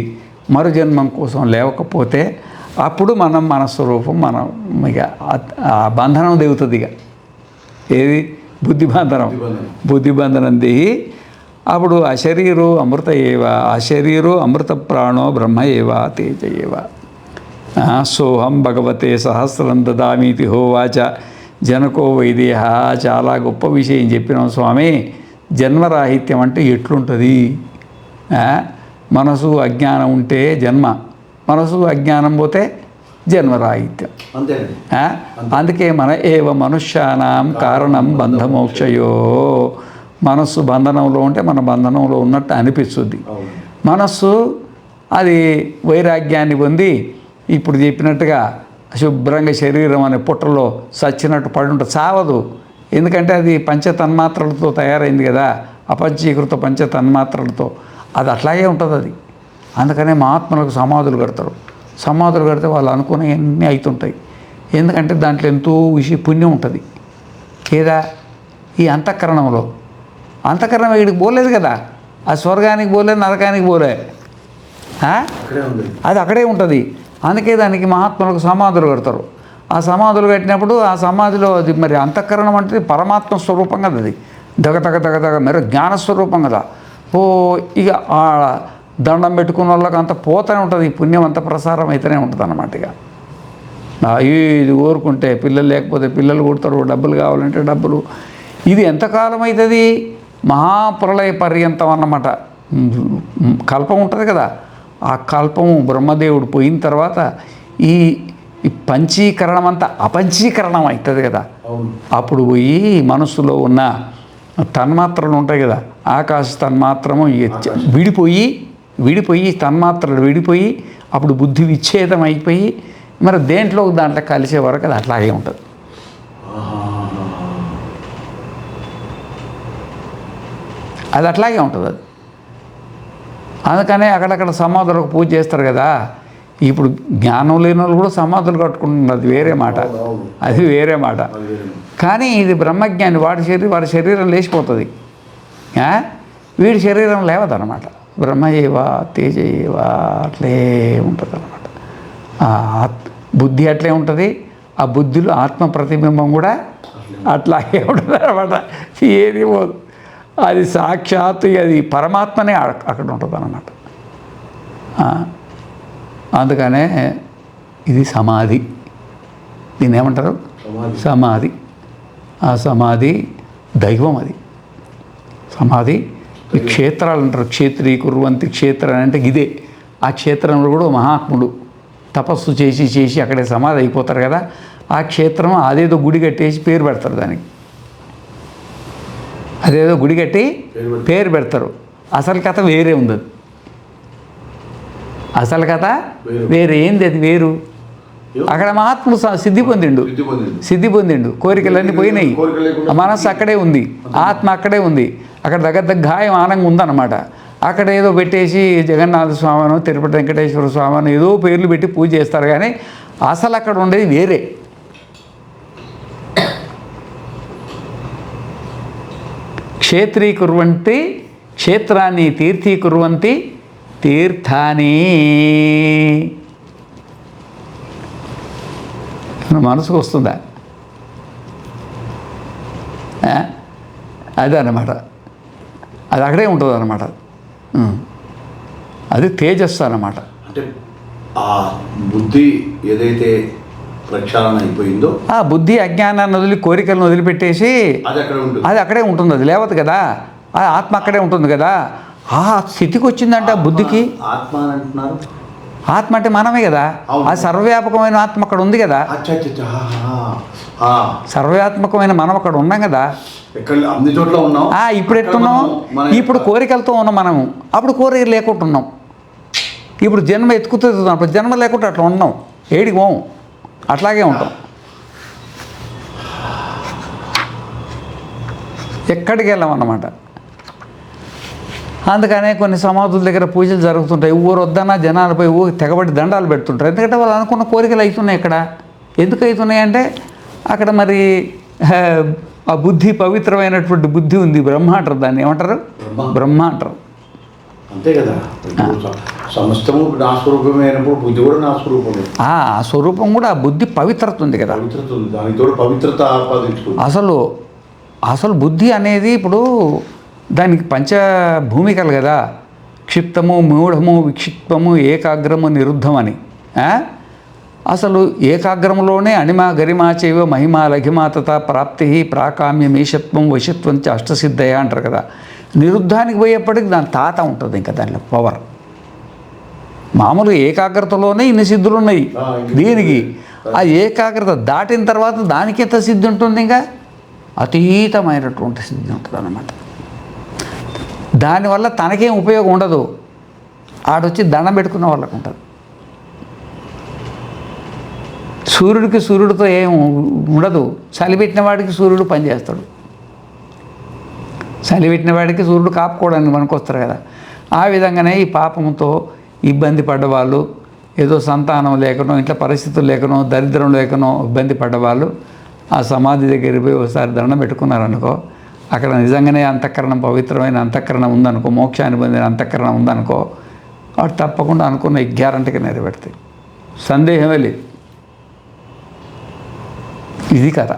మరు జన్మం కోసం లేవకపోతే అప్పుడు మనం మన స్వరూపం మనం ఇక ఆ బంధనం దిగుతుంది. ఇక ఏది బుద్ధి బంధనం దిగి అప్పుడు అశరీరో అమృత ఏవ, అశరీరో అమృత ప్రాణో బ్రహ్మ ఏవ తేజ ఏవ. సోహం భగవతే సహస్రం దదామీతి హోవాచ జనకో వైదేహ. చాలా గొప్ప విషయం చెప్పినాం స్వామి. జన్మరాహిత్యం అంటే ఎట్లుంటుంది? మనసు అజ్ఞానం ఉంటే జన్మ, మనసు అజ్ఞానం పోతే జన్మరాహిత్యం. అందుకే మన ఏవ మనుష్యానాం కారణం బంధమోక్షయో. మనస్సు బంధనంలో ఉంటే మన బంధనంలో ఉన్నట్టు అనిపిస్తుంది. మనస్సు అది వైరాగ్యాన్ని పొంది ఇప్పుడు చెప్పినట్టుగా శుభ్రంగా శరీరం అనే పుట్టలో సచ్చినట్టు పడుంట చావదు. ఎందుకంటే అది పంచతన్మాత్రలతో తయారైంది కదా, అపంచీకృత పంచతన్మాత్రలతో. అది అట్లాగే ఉంటుంది అది. అందుకనే మహాత్ములకు సమాధులు కడతారు. సమాధులు కడితే వాళ్ళు అనుకునేవన్నీ అవుతుంటాయి. ఎందుకంటే దాంట్లో ఎంతో పుణ్యం ఉంటుంది. ఏదా ఈ అంతఃకరణంలో. అంతఃకరణం వీడికి పోలేదు కదా, ఆ స్వర్గానికి పోలే, నరకానికి పోలే, అది అక్కడే ఉంటుంది. అందుకే దానికి మహాత్ములకు సమాధులు కడతారు. ఆ సమాధులు కట్టినప్పుడు ఆ సమాధిలో అది మరి అంతఃకరణం అంటే పరమాత్మ స్వరూపం కదా, అది దగ మరి జ్ఞానస్వరూపం కదా. ఇక ఆ దండం పెట్టుకున్న వాళ్ళకి అంత పోతూనే ఉంటుంది, ఈ పుణ్యం అంత ప్రసారం అయితేనే ఉంటుంది అన్నమాట. ఇక ఇది కోరుకుంటే పిల్లలు లేకపోతే పిల్లలు కొడతారు, డబ్బులు కావాలంటే డబ్బులు. ఇది ఎంతకాలం అవుతుంది? మహాప్రళయ పర్యంతం అన్నమాట. కల్పం ఉంటుంది కదా, ఆ కల్పము బ్రహ్మదేవుడు పోయిన తర్వాత ఈ పంచీకరణం అంతా అపంచీకరణం అవుతుంది కదా. అప్పుడు పోయి మనసులో ఉన్న తన్మాత్రలు ఉంటాయి కదా, ఆకాశ తన్మాత్రము విడిపోయి తన్మాత్రలు విడిపోయి అప్పుడు బుద్ధి విచ్ఛేదం అయిపోయి మరి దాంట్లో కలిసే వరకు అది అట్లాగే ఉంటుంది. అది అట్లాగే ఉంటుంది అది. అందుకనే అక్కడక్కడ సమాధులకు పూజ చేస్తారు కదా. ఇప్పుడు జ్ఞానం లేని వాళ్ళు కూడా సమాధులు కట్టుకుంటున్నారు, అది వేరే మాట, అది వేరే మాట. కానీ ఇది బ్రహ్మజ్ఞాని వాడి శరీరం లేచిపోతుంది, వీడి శరీరం లేవదన్నమాట. బ్రహ్మయేవా తేజయేవా అట్లే ఉంటుంది అన్నమాట. బుద్ధి అట్లే ఉంటుంది. ఆ బుద్ధిలో ఆత్మ ప్రతిబింబం కూడా అట్లాగే ఉంటుంది అన్నమాట. ఏది పోదు, అది సాక్షాత్తు అది పరమాత్మనే అక్కడ ఉంటుంది అన్నమాట. అందుకనే ఇది సమాధి. దీన్ని ఏమంటారు? సమాధి. ఆ సమాధి దైవం. అది సమాధి. ఈ క్షేత్రాలు అంటారు, క్షేత్రీకుర్వంతి క్షేత్రం అంటే ఇదే. ఆ క్షేత్రంలో కూడా మహాత్ముడు తపస్సు చేసి అక్కడే సమాధి అయిపోతారు కదా. ఆ క్షేత్రం అదేదో గుడి కట్టేసి పేరు పెడతారు దానికి. అదేదో గుడి కట్టి పేరు పెడతారు. అసలు కథ వేరే ఉంది. అది అసలు కథ వేరే. ఏంది అది వేరు? అక్కడ మహాత్ముడు సిద్ధి పొందిండు, కోరికలన్నీ పోయినాయి, మనస్సు అక్కడే ఉంది, ఆత్మ అక్కడే ఉంది. అక్కడ దగ్గర గాయం ఆనంగా ఉందన్నమాట. అక్కడ ఏదో పెట్టేసి జగన్నాథ స్వామినో తిరుపతి వెంకటేశ్వర స్వామినో ఏదో పేర్లు పెట్టి పూజ చేస్తారు. కానీ అసలు అక్కడ ఉండేది వేరే. క్షేత్రీకుర్వంతి క్షేత్రాన్ని తీర్థీకుర్వంతి తీర్థాన్ని. మనసుకు వస్తుందా? అదే అన్నమాట. అది అక్కడే ఉంటుంది అన్నమాట. అది తేజస్సు అన్నమాట. అంటే ఆ బుద్ధి ఏదైతే ప్రక్షాళన అయిపోయిందో, ఆ బుద్ధి అజ్ఞానాన్ని వదిలి కోరికలను వదిలిపెట్టేసి అది అక్కడే ఉంటుంది. అది లేవదు కదా, ఆ ఆత్మ అక్కడే ఉంటుంది కదా. ఆ స్థితికి వచ్చిందంటే ఆ బుద్ధికి. ఆత్మ అంటున్నారు. ఆత్మ అంటే మనమే కదా. ఆ సర్వవ్యాపకమైన ఆత్మ అక్కడ ఉంది కదా. సర్వవ్యాత్మకమైన మనం అక్కడ ఉన్నాం కదా. అన్ని చోట్ల ఉన్నాం. ఇప్పుడు ఎట్టున్నాం? ఇప్పుడు కోరికలతో ఉన్నాం మనము. అప్పుడు కోరిక లేకుండా ఉన్నాం. ఇప్పుడు జన్మ ఎత్తుకుతుంది. అప్పుడు జన్మ లేకుండా అట్లా ఉన్నాం. ఏడికి పోం, అట్లాగే ఉంటాం. ఎక్కడికి వెళ్ళాం అన్నమాట. అందుకనే కొన్ని సమాధుల దగ్గర పూజలు జరుగుతుంటాయి. ఊరు వద్దన్నా జనాలు పోయి తెగబడి దండాలు పెడుతుంటారు. ఎందుకంటే వాళ్ళు అనుకున్న కోరికలు అవుతున్నాయి. ఇక్కడ ఎందుకు అవుతున్నాయి అంటే అక్కడ మరి ఆ బుద్ధి, పవిత్రమైనటువంటి బుద్ధి ఉంది. బ్రహ్మ అంటారు దాన్ని. ఏమంటారు? బ్రహ్మ అంటారు. అంతే కదా. సమస్తము నా స్వరూపమే అయినప్పుడు బుద్ధి కూడా నా స్వరూపమే. ఆ స్వరూపం కూడా ఆ బుద్ధి పవిత్రత ఉంది కదా. పవిత్రత ఉంది, దానితో పవిత్రత ఆపాదించుకుంది. అసలు బుద్ధి అనేది ఇప్పుడు దానికి పంచభూమికలు కదా. క్షిప్తము, మూఢము, విక్షిప్తము, ఏకాగ్రము, నిరుద్ధం అని. అసలు ఏకాగ్రములోనే అణిమ, గరిమ, చైవ, మహిమ, లఘిమ, తథా ప్రాప్తి, ప్రాకామ్యం, ఈశత్వం, వశత్వం చ అష్టసిద్ధయ అంటారు కదా. నిరుద్ధానికి పోయేప్పటికి దాని తాత ఉంటుంది. ఇంకా దానిలో పవర్. మామూలుగా ఏకాగ్రతలోనే ఇన్ని సిద్ధులు ఉన్నాయి. దీనికి ఆ ఏకాగ్రత దాటిన తర్వాత దానికి ఎంత సిద్ధి ఉంటుంది? ఇంకా అతీతమైనటువంటి సిద్ధి ఉంటుంది అన్నమాట. దానివల్ల తనకేం ఉపయోగం ఉండదు. ఆడొచ్చి దండం పెట్టుకున్న వాళ్ళకు ఉంటుంది. సూర్యుడికి సూర్యుడితో ఏం ఉండదు. చలిపెట్టిన వాడికి సూర్యుడు పనిచేస్తాడు. చలిపెట్టిన వాడికి సూర్యుడు కాపుకోవడానికి మనకొస్తారు కదా. ఆ విధంగానే ఈ పాపంతో ఇబ్బంది పడ్డవాళ్ళు, ఏదో సంతానం లేకనో, ఇంట్లో పరిస్థితులు లేకనో, దరిద్రం లేకనో ఇబ్బంది పడ్డవాళ్ళు ఆ సమాధి దగ్గరికి పోయి ఒకసారి దండం పెట్టుకున్నారనుకో, అక్కడ నిజంగానే అంతఃకరణం, పవిత్రమైన అంతఃకరణం ఉందనుకో, మోక్షాన్ని పొందిన అంతఃకరణం ఉందనుకో, వాడు తప్పకుండా అనుకున్న గ్యారంటీగా నెరవేరుతాయి. సందేహమే లేదు. ఇది కథ.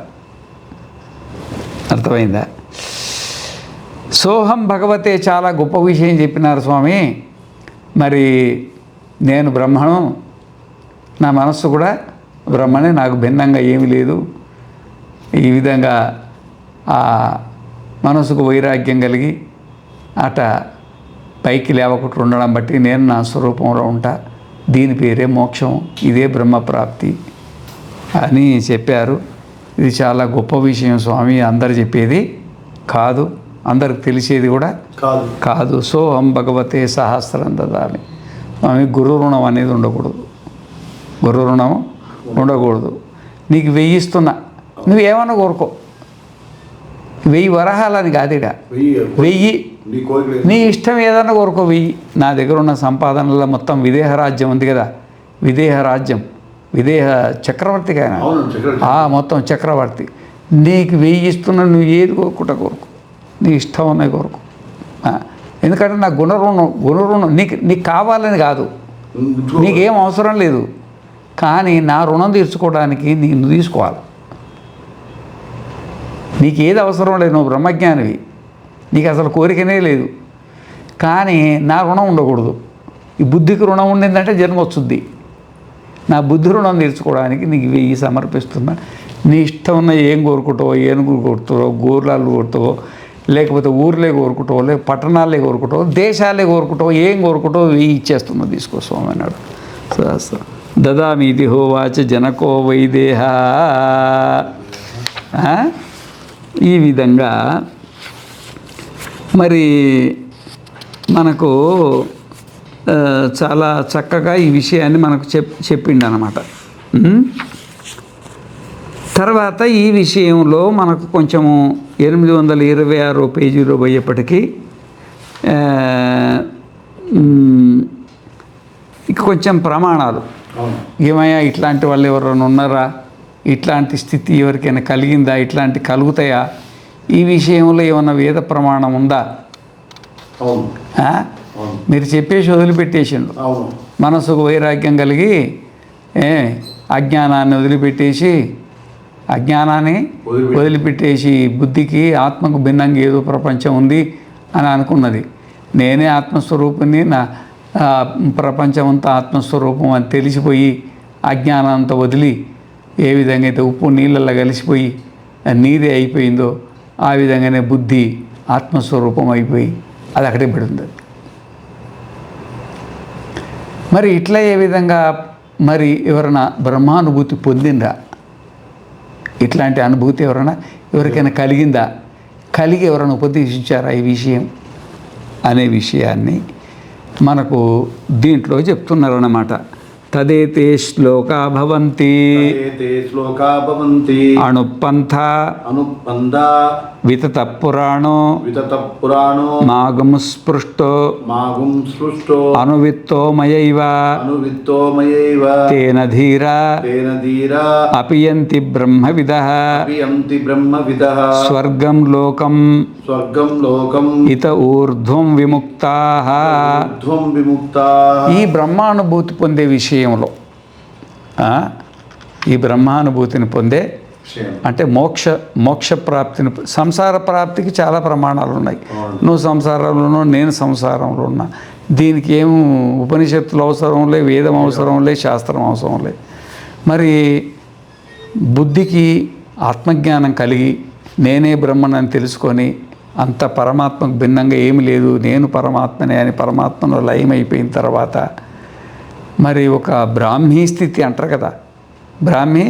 అర్థమైందా? సోహం భగవతే చాలా గొప్ప విషయం చెప్పినారు స్వామి. మరి నేను బ్రహ్మను, నా మనస్సు కూడా బ్రహ్మనే, నాకు భిన్నంగా ఏమీ లేదు. ఈ విధంగా ఆ మనసుకు వైరాగ్యం కలిగి అట పైకి లేవకుండా ఉండడం బట్టి నేను నా స్వరూపంలో ఉంటా. దీని పేరే మోక్షం, ఇదే బ్రహ్మప్రాప్తి అని చెప్పారు. ఇది చాలా గొప్ప విషయం స్వామి. అందరు చెప్పేది కాదు, అందరికి తెలిసేది కూడా కాదు. సోహం భగవతే సహస్రం దదామి. స్వామి, గురు రుణం అనేది ఉండకూడదు. గురు రుణం ఉండకూడదు. నీకు 1000 ఇస్తున్నా, నువ్వేమన్నా కోరుకో. 1000 వరహాలని కాదుడా, 1000 నీ ఇష్టం ఏదన్నా కోరుకో. 1000 నా దగ్గర ఉన్న సంపాదనలో మొత్తం విదేహ రాజ్యం ఉంది కదా, విదేహ రాజ్యం, విదేహ చక్రవర్తి ఆయన, మొత్తం చక్రవర్తి. నీకు 1000 ఇస్తున్నా, నువ్వు ఏది కోరుకుంటా కోరుకో. నీ ఇష్టం ఉన్నాయి కోరుకో. ఎందుకంటే నా గుణరుణం నీకు కావాలని కాదు, నీకేం అవసరం లేదు. కానీ నా రుణం తీర్చుకోవడానికి నువ్వు తీసుకోవాలి. నీకు ఏది అవసరం లేదు, నువ్వు బ్రహ్మజ్ఞానివి, నీకు అసలు కోరికనే లేదు. కానీ నా రుణం ఉండకూడదు. ఈ బుద్ధికి రుణం ఉండిందంటే జన్మ వచ్చుద్ది. నా బుద్ధి రుణం తీర్చుకోవడానికి నీకు 1000 సమర్పిస్తున్నా. నీ ఇష్టం ఉన్న ఏం కోరుకుంటావో, ఏనుగులు కొడుతావో, గోర్లాలు కొడుతావో, లేకపోతే ఊర్లే కోరుకుంటావో, లేక పట్టణాలే కోరుకుంటావో, దేశాలే కోరుకుంటావో, ఏం కోరుకుంటావో 1000 ఇచ్చేస్తున్నా, తీసుకో స్వామి అన్నాడు. దదామీతి హోవాచ జనకో వైదేహ. ఈ విధంగా మరి మనకు చాలా చక్కగా ఈ విషయాన్ని మనకు చెప్పిండు అన్నమాట. తర్వాత ఈ విషయంలో మనకు కొంచెము 826 పేజీలో పోయేప్పటికీ ఇక కొంచెం ప్రమాణాలు, ఏమయ్యా ఇట్లాంటి వాళ్ళు ఎవరైనా ఉన్నారా, ఇట్లాంటి స్థితి ఎవరికైనా కలిగిందా, ఇట్లాంటి కలుగుతాయా, ఈ విషయంలో ఏమన్నా వేద ప్రమాణం ఉందా? మీరు చెప్పేసి వదిలిపెట్టేసిండు. మనసుకు వైరాగ్యం కలిగి అజ్ఞానాన్ని వదిలిపెట్టేసి బుద్ధికి ఆత్మకు భిన్నంగా ఏదో ప్రపంచం ఉంది అని అనుకున్నది. నేనే ఆత్మస్వరూపిణి, నా ప్రపంచం అంతా ఆత్మస్వరూపం అని తెలిసిపోయి అజ్ఞానంతో వదిలి ఏ విధంగా అయితే ఉప్పు నీళ్ళల్లో కలిసిపోయి నీరే అయిపోయిందో ఆ విధంగానే బుద్ధి ఆత్మస్వరూపం అయిపోయి అది అక్కడే పడుతుంది. మరి ఇట్లా ఏ విధంగా మరి ఎవరైనా బ్రహ్మానుభూతి పొందిందా, ఇట్లాంటి అనుభూతి ఎవరికైనా కలిగిందా, కలిగి ఎవరైనా ఉపదేశించారా ఈ విషయం అనే విషయాన్ని మనకు దీంట్లో చెప్తున్నారన్నమాట. తదేతే శ్లోకా భవంతి ते श्लोका भवन्ति అణుపంథ अनुबन्ध వితత పురాణో विततः पुराणो మాగము స్పృష్టో मागुं सृष्टो అనువిత్తో మయైవ अनुवित्तो मयैव తేన ధీరా तेन धीरा అపియంతి బ్రహ్మవిదః अपि ब्रह्मविदः స్వర్గం లోకం स्वर्गं लोकम् ఇత ఊర్ధ్వం విముక్తాః. ऊर्ध्वं विमुक्ता ఈ బ్రహ్మానుభూతి పొందే విషయంలో ఈ బ్రహ్మానుభూతిని పొందే అంటే మోక్ష ప్రాప్తిని, సంసార ప్రాప్తికి చాలా ప్రమాణాలు ఉన్నాయి. నువ్వు సంసారంలోనూ నేను సంసారంలో ఉన్నా, దీనికి ఏం ఉపనిషత్తులు అవసరం లే, వేదం అవసరం లే, శాస్త్రం అవసరం లే. మరి బుద్ధికి ఆత్మజ్ఞానం కలిగి నేనే బ్రహ్మనని తెలుసుకొని అంత పరమాత్మకు భిన్నంగా ఏమి లేదు, నేను పరమాత్మనే అని పరమాత్మలో లయమైపోయిన తర్వాత మరి ఒక బ్రాహ్మీ స్థితి అంటారు కదా, బ్రాహ్మీ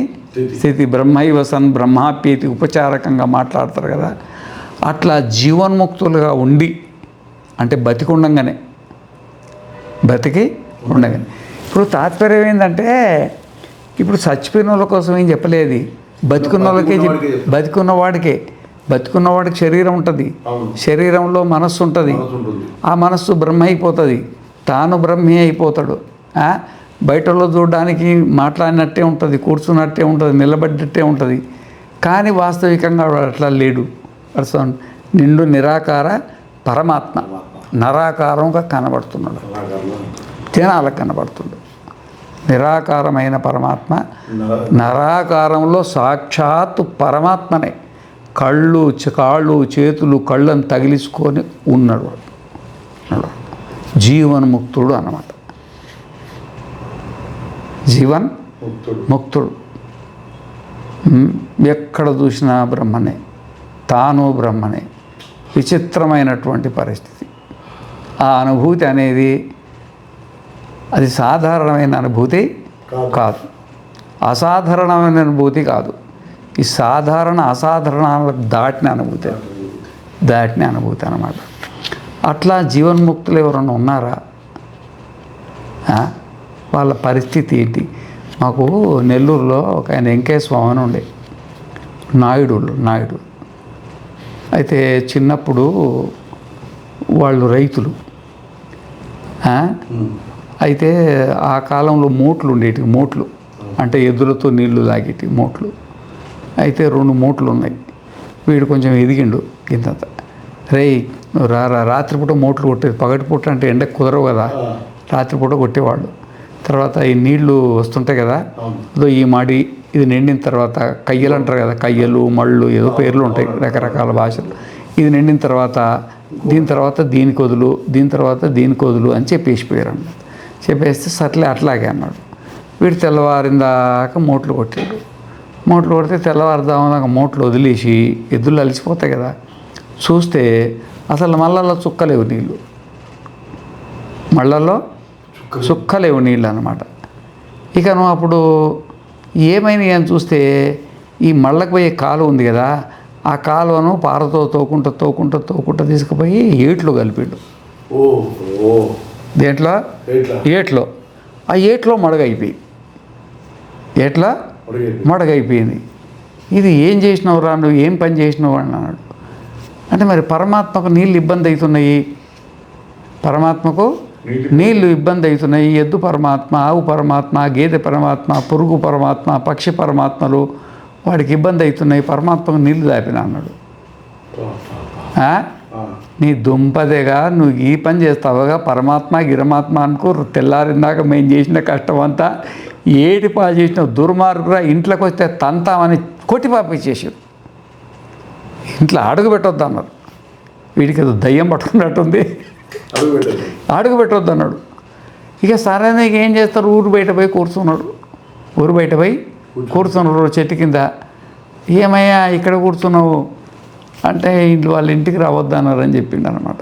స్థితి, బ్రహ్మైవ సన్ బ్రహ్మాప్యేతి ఉపచారకంగా మాట్లాడతారు కదా, అట్లా జీవన్ముక్తులుగా ఉండి అంటే బతికి ఉండగానే ఇప్పుడు తాత్పర్యం ఏంటంటే ఇప్పుడు చచ్చిపోయిన వాళ్ళ కోసం ఏం చెప్పలేదు, బతికున్న వాళ్ళకే బతికున్నవాడికి శరీరం ఉంటుంది, శరీరంలో మనస్సు ఉంటుంది, ఆ మనస్సు బ్రహ్మ అయిపోతుంది, తాను బ్రహ్మే అయిపోతాడు. బయటలో చూడడానికి మాట్లాడినట్టే ఉంటుంది, కూర్చున్నట్టే ఉంటుంది, నిలబడ్డట్టే ఉంటుంది, కానీ వాస్తవికంగా వాడు అట్లా లేడు. నిండు నిరాకార పరమాత్మ నరాకారంగా కనబడుతున్నాడు, జనాలకు కనబడుతున్నాడు. నిరాకారమైన పరమాత్మ నరాకారంలో సాక్షాత్తు పరమాత్మనే కాళ్ళు చేతులు కళ్ళను తగిలించుకొని ఉన్నాడు. జీవన్ముక్తుడు అన్నమాట, జీవన్ ముక్తుడు. ఎక్కడ చూసినా బ్రహ్మనే, తాను బ్రహ్మనే. విచిత్రమైనటువంటి పరిస్థితి. ఆ అనుభూతి అనేది అది సాధారణమైన అనుభూతి కాదు, అసాధారణమైన అనుభూతి కాదు. ఈ సాధారణ అసాధారణాలకు దాటిన అనుభూతి అన్నమాట. అట్లా జీవన్ముక్తులు ఎవరైనా ఉన్నారా? వాళ్ళ పరిస్థితి ఏంటి? మాకు నెల్లూరులో ఒక ఆయన వెంకయ్య స్వామి అని ఉండే, నాయుడు. అయితే చిన్నప్పుడు వాళ్ళు రైతులు, అయితే ఆ కాలంలో మూట్లు ఉండేటివి, మూట్లు అంటే ఎద్దులతో నీళ్లు తాగేటి మూట్లు. అయితే 2 మూట్లు ఉన్నాయి. వీడు కొంచెం ఎదిగిండు ఇంతంత, రేయ్ రాత్రిపూట మూట్లు కొట్టేది, పగటిపూట అంటే ఎండకు కుదరవు కదా, రాత్రిపూట కొట్టేవాళ్ళు. తర్వాత ఈ నీళ్లు వస్తుంటాయి కదా, అదో ఈ మాడి ఇది నిండిన తర్వాత కయ్యలు అంటారు కదా, కయ్యలు మళ్ళు ఏదో పేర్లు ఉంటాయి రకరకాల భాషలు. ఇది నిండిన తర్వాత దీని తర్వాత దీనికి వదులు, దీని తర్వాత దీనికి వదులు అని చెప్పేసిపోయారు అన్నమాట. చెప్పేస్తే సర్లే అట్లాగే అన్నాడు. వీడు తెల్లవారిందాక మూట్లు కొట్టాడు. మూట్లు కొడితే తెల్లవారుదాకా మూట్లు వదిలేసి ఎద్దులు అలిసిపోతాయి కదా, చూస్తే అసలు మళ్ళల్లో చుక్కలేవు నీళ్ళు, మళ్ళల్లో చుక్కలేవు నీళ్ళు అన్నమాట. ఇక నువ్వు అప్పుడు ఏమైనా అని చూస్తే ఈ మళ్ళకు పోయే కాలువ ఉంది కదా, ఆ కాలువను పారతో తోకుంటూ తీసుకుపోయి ఏట్లో కలిపాడు. దేంట్లో? ఏట్లో. ఆ ఏట్లో మడగైపోయింది. ఇది ఏం చేసినావు రా, నువ్వు ఏం పని చేసినావు అని అన్నాడు. అంటే మరి పరమాత్మకు నీళ్ళు ఇబ్బంది అవుతున్నాయి, పరమాత్మకు నీళ్ళు ఇబ్బంది అవుతున్నాయి. ఎద్దు పరమాత్మ, ఆవు పరమాత్మ, గేదె పరమాత్మ, పురుగు పరమాత్మ, పక్షి పరమాత్మలు వాడికి ఇబ్బంది అవుతున్నాయి, పరమాత్మకు నీళ్లు దాపిన అన్నాడు. నీ దుంపదేగా, నువ్వు ఈ పని చేస్తావుగా, పరమాత్మ గిరమాత్మ అనుకో, తెల్లారిందాక మేము చేసిన కష్టం అంతా ఏటి పా చేసినావు, దుర్మార్గురా, ఇంట్లోకి వస్తే తంతామని కొట్టిపాపించేసాడు. ఇంట్లో అడుగు పెట్టొద్దు అన్నారు. వీడికి ఏదో దయ్యం పట్టుకున్నట్టుంది, అడుగు పెట్టొద్దు అన్నాడు. ఇక సరైన ఏం చేస్తారు, ఊరు బయట పోయి కూర్చున్నారు చెట్టు కింద. ఏమయ్యా ఇక్కడ కూర్చున్నావు అంటే వాళ్ళ ఇంటికి రావద్దన్నారని చెప్పిండు అనమాట.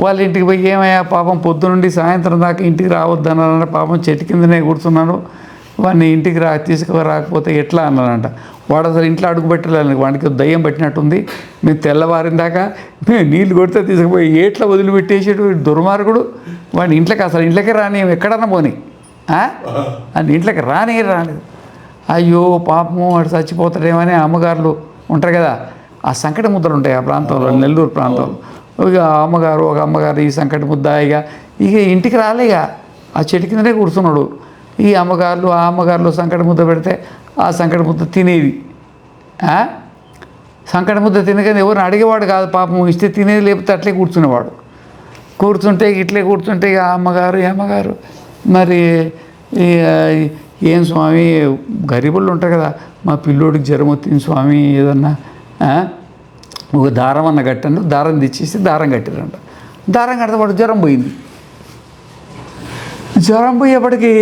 వాళ్ళ ఇంటికి పోయి ఏమయ్యా పాపం పొద్దునుండి సాయంత్రం దాకా ఇంటికి రావద్దన్నారంటే, పాపం చెట్టు కిందనే కూర్చున్నాను, వాడిని ఇంటికి తీసుకురాకపోతే ఎట్లా అన్నారంట. వాడు అసలు ఇంట్లో అడుగు పెట్టలేదు, వాడికి దయ్యం పట్టినట్టుంది, మేము తెల్లవారిన దాకా మేము నీళ్ళు కొడితే తీసుకుపోయి ఏట్లా వదిలిపెట్టేసాడు దుర్మార్గుడు, వాడిని ఇంట్లోకి అసలు ఇంట్లోకి రాని ఎక్కడన్నా పోని అని ఇంట్లోకి రాలేదు. అయ్యో పాపము వాడు చచ్చిపోతాడేమని అమ్మగారులు ఉంటారు కదా, ఆ సంకట ముద్దలు ఉంటాయి ఆ ప్రాంతంలో, నెల్లూరు ప్రాంతంలో. ఇక ఒక అమ్మగారు ఈ సంకట ముద్ద ఇక ఇంటికి రాలే, ఇక ఆ చెట్టు కిందనే కూర్చున్నాడు. ఈ అమ్మగారులు సంకట ముద్ద పెడితే ఆ సంకట ముద్ద తినేది. సంకట ముద్ద తినగానే ఎవరిని అడిగేవాడు కాదు పాపం, ఇస్తే తినేది, లేకపోతే అట్లే కూర్చునేవాడు. ఇట్లే కూర్చుంటే ఇక అమ్మగారు మరి ఏం స్వామి, గరీబుళ్ళు ఉంటారు కదా, మా పిల్లోడికి జ్వరం వచ్చింది స్వామి, ఏదన్నా ఒక దారం అన్న కట్టాను. దారం తెచ్చేసి దారం కట్టారంట. దారం కడితే వాడు జ్వరం పోయింది. జ్వరం పోయేప్పటికి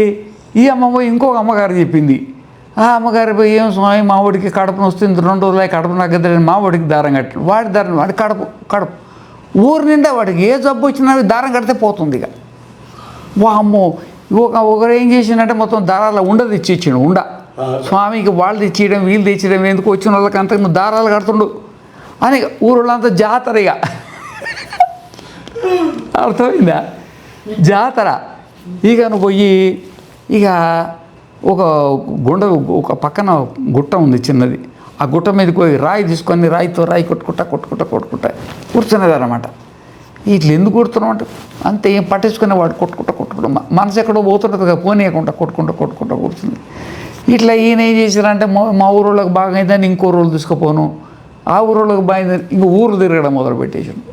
ఈ అమ్మమ్మ ఇంకొక అమ్మగారు చెప్పింది. ఆ అమ్మగారు పోయి, ఏం స్వామి మా వాడికి కడుపును వస్తుంది, 2 రోజులు కడుపు నగ్గదని మా వాడికి దారం కట్టాడు. వాడి కడుపు ఊరు నిండా వాడికి ఏ జబ్బు వచ్చినా దారం కడితే పోతుంది. ఇక వామ్మో, ఒకరు ఏం చేసిందంటే మొత్తం దారాల ఉండ తెచ్చిచ్చాడు. స్వామికి వాళ్ళు తెచ్చియడం వీళ్ళు తెచ్చియడం ఎందుకు, వచ్చిన వాళ్ళకి అంత నువ్వు దారాలు కడుతుండు అని ఊళ్ళంతా జాతర. ఇక అర్థమైందా, జాతర. ఇక నువ్వు పోయి ఇక ఒక పక్కన గుట్ట ఉంది చిన్నది, ఆ గుట్ట మీదకి పోయి రాయి తీసుకొని రాయితో రాయి కొట్టుకుంటా కూర్చునేదన్నమాట. ఇట్లా ఎందుకు కొడుతున్నాం అంటే అంతే, ఏం పట్టించుకునేవాడు కొట్టుకుంటా మనసు ఎక్కడో పోతుంటుంది కదా, పోనీయకుండా కొట్టుకుంటా కూర్చుంది. ఇట్లా ఈయన ఏం చేశారంటే మా ఊరోళ్ళకి బాగా అయిందని ఇంకో రోజు తీసుకుపోను, ఆ ఊరోళ్ళకి బాగా అయిందని ఇంకో ఊరు తిరగడం మొదలుపెట్టేసాను.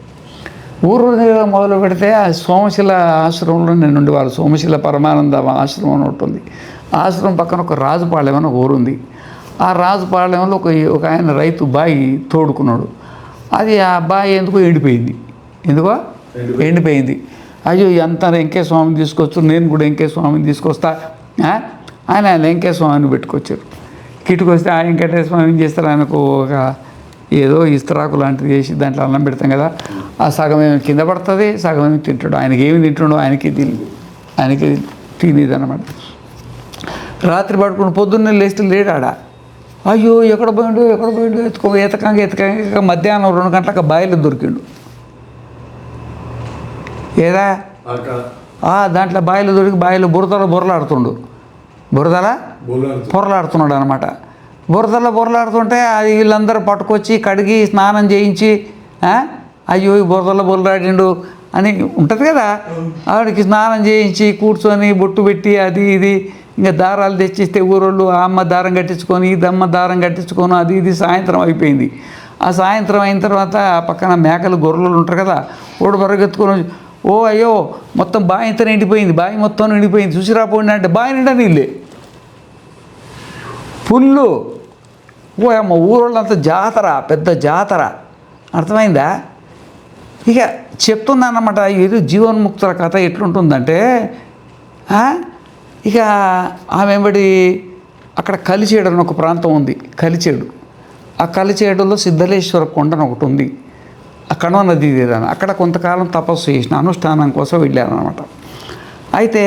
ఊరు తిరగడం మొదలు పెడితే ఆ సోమశిల ఆశ్రమంలో నేను ఉండేవాళ్ళు. సోమశిల పరమానంద ఆశ్రమం అని ఉంటుంది. ఆ ఆశ్రమం పక్కన ఒక రాజుపాళెం అని ఒక ఊరుంది. ఆ రాజుపాళెంలో ఒక ఆయన రైతు బాయి తోడుకున్నాడు. అది ఆ బాయి ఎందుకో ఎండిపోయింది. అయ్యో ఎంత వెంకయ్య స్వామిని తీసుకొచ్చు, నేను కూడా వెంకయ్య స్వామిని తీసుకొస్తా. ఆయన వెంకయ్య స్వామిని పెట్టుకొచ్చారు. కిట్టుకొస్తే ఆ వెంకటేశ్వర స్వామి ఏం చేస్తారు, ఆయనకు ఒక ఏదో ఇస్తరాకు లాంటిది వేసి దాంట్లో అన్నం పెడతాం కదా, ఆ సగం ఏమి కింద పడుతుంది, సగం ఏమి తింటాడు. ఆయనకి ఏమి తింటాడో ఆయనకి తినేది అన్నమాట. రాత్రి పడుకుని పొద్దున్నే లేస్తే లేడాడ. అయ్యో ఎక్కడ పోయిండు ఎతకంగా మధ్యాహ్నం 2 గంటలకు బాయిలో దొరికిండు. ఏదా దాంట్లో బాయిలో దొరికి బాయిలో బురదలాడుతున్నాడు అనమాట. బొరలాడుతుంటే అది వీళ్ళందరూ పట్టుకొచ్చి కడిగి స్నానం చేయించి, అయ్యో బురదలో బొరలాడిండు అని ఉంటుంది కదా, ఆవిడకి స్నానం చేయించి కూర్చొని బొట్టు పెట్టి అది ఇది ఇంకా దారాలు తెచ్చిస్తే ఊరోళ్ళు ఆ అమ్మ దారం కట్టించుకొని ఇదమ్మ దారం కట్టించుకొని అది ఇది సాయంత్రం అయిపోయింది. ఆ సాయంత్రం అయిన తర్వాత ఆ పక్కన మేకలు గొర్రెలు ఉంటారు కదా, ఓడి బరగెత్తుకొని అయ్యో మొత్తం బావి ఇంత నిండిపోయింది, బావి మొత్తం నిండిపోయింది, చూసిరాపోయింది అంటే బావి నిండా నీళ్ళే ఫుల్లు. అమ్మ ఊరోళ్ళంతా జాతర, పెద్ద జాతర. అర్థమైందా? ఇక చెప్తున్నానమాట. ఇది జీవన్ముక్తుల కథ ఎట్లుంటుందంటే, ఇక ఆమె వెంబడి అక్కడ కలిచేడు అని ఒక ప్రాంతం ఉంది, కలిచేడు. ఆ కలిచేడులో సిద్ధలేశ్వర కొండ అని ఒకటి ఉంది, ఆ కణవ నది తీరాను. అక్కడ కొంతకాలం తపస్సు చేసిన అనుష్ఠానం కోసం వెళ్ళారనమాట. అయితే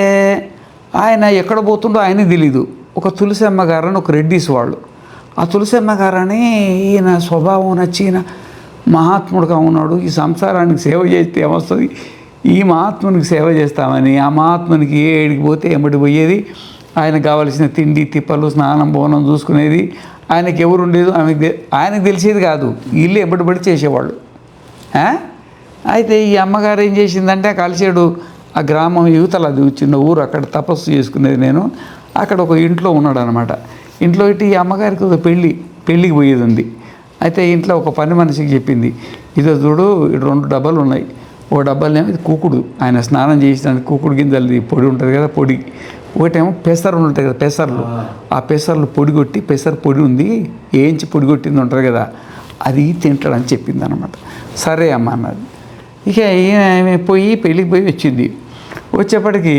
ఆయన ఎక్కడ పోతుండో ఆయనకి తెలీదు. ఒక తులసమ్మ గారని ఒక రెడ్డిస్ వాళ్ళు, ఆ తులసమ్మ గారని ఈయన స్వభావం నచ్చి ఈయన మహాత్ముడుగా ఉన్నాడు, ఈ సంసారానికి సేవ చేస్తే ఏమొస్తుంది, ఈ మహాత్మునికి సేవ చేస్తామని ఆ మహాత్మునికి ఏడికి పోతే ఎమ్మడి పోయేది, ఆయనకు కావలసిన తిండి తిప్పలు స్నానం బోనం చూసుకునేది. ఆయనకి ఎవరు ఉండేది ఆయనకు తెలిసేది కాదు, వీళ్ళు ఎప్పటిపడి చేసేవాళ్ళు. అయితే ఈ అమ్మగారు ఏం చేసిందంటే, కలిసేడు ఆ గ్రామం యువతల, అది చిన్న ఊరు, అక్కడ తపస్సు చేసుకునేది నేను. అక్కడ ఒక ఇంట్లో ఉన్నాడు అనమాట. ఇంట్లో ఇటు ఈ అమ్మగారికి ఒక పెళ్ళికి పోయేది ఉంది. అయితే ఇంట్లో ఒక పని మనిషికి చెప్పింది, ఇదో చూడు 2 డబ్బాలు ఉన్నాయి, ఓ డబ్బాలేమో ఇది కూకుడు, ఆయన స్నానం చేసినానికి కూకుడు గింజలది పొడి ఉంటుంది కదా, పొడి. ఒకటేమో పెసర్లు ఉంటాయి కదా, పెసర్లు, ఆ పెసర్లు పొడి కొట్టి, పెసర పొడి ఉంది ఏంచి పొడి కొట్టింది ఉంటుంది కదా, అది తింటాడని చెప్పింది అనమాట. సరే అమ్మ అన్నది. ఇక ఈమె పెళ్ళికి పోయి వచ్చింది. వచ్చేప్పటికి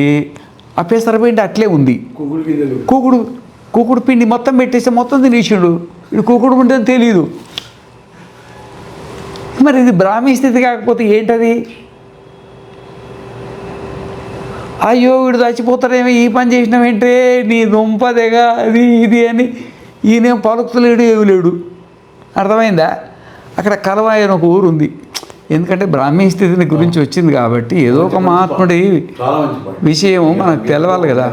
ఆ పెసర పిండి అట్లే ఉంది, కూకుడు పిండి మొత్తం పెట్టేస్తే మొత్తం తినేసాడు. ఇది కూకుడు ఉంటుందని తెలియదు. మరి ఇది బ్రాహ్మీ స్థితి కాకపోతే ఏంటది? అయ్యో వీడు చచ్చిపోతాడేమో, ఈ పని చేసినావేంటే, నీ దుంపదేగా అది ఇది అని ఈయనేం పలుకుతలేడు, ఏమి లేడు. అర్థమైందా? అక్కడ కలవాయి అని ఒక ఊరు ఉంది. ఎందుకంటే బ్రాహ్మీ స్థితిని గురించి వచ్చింది కాబట్టి ఏదో ఒక మహాత్ముడి చాలా మంచి పాయింట్. విషయం మనకు తెలవాలి కదా.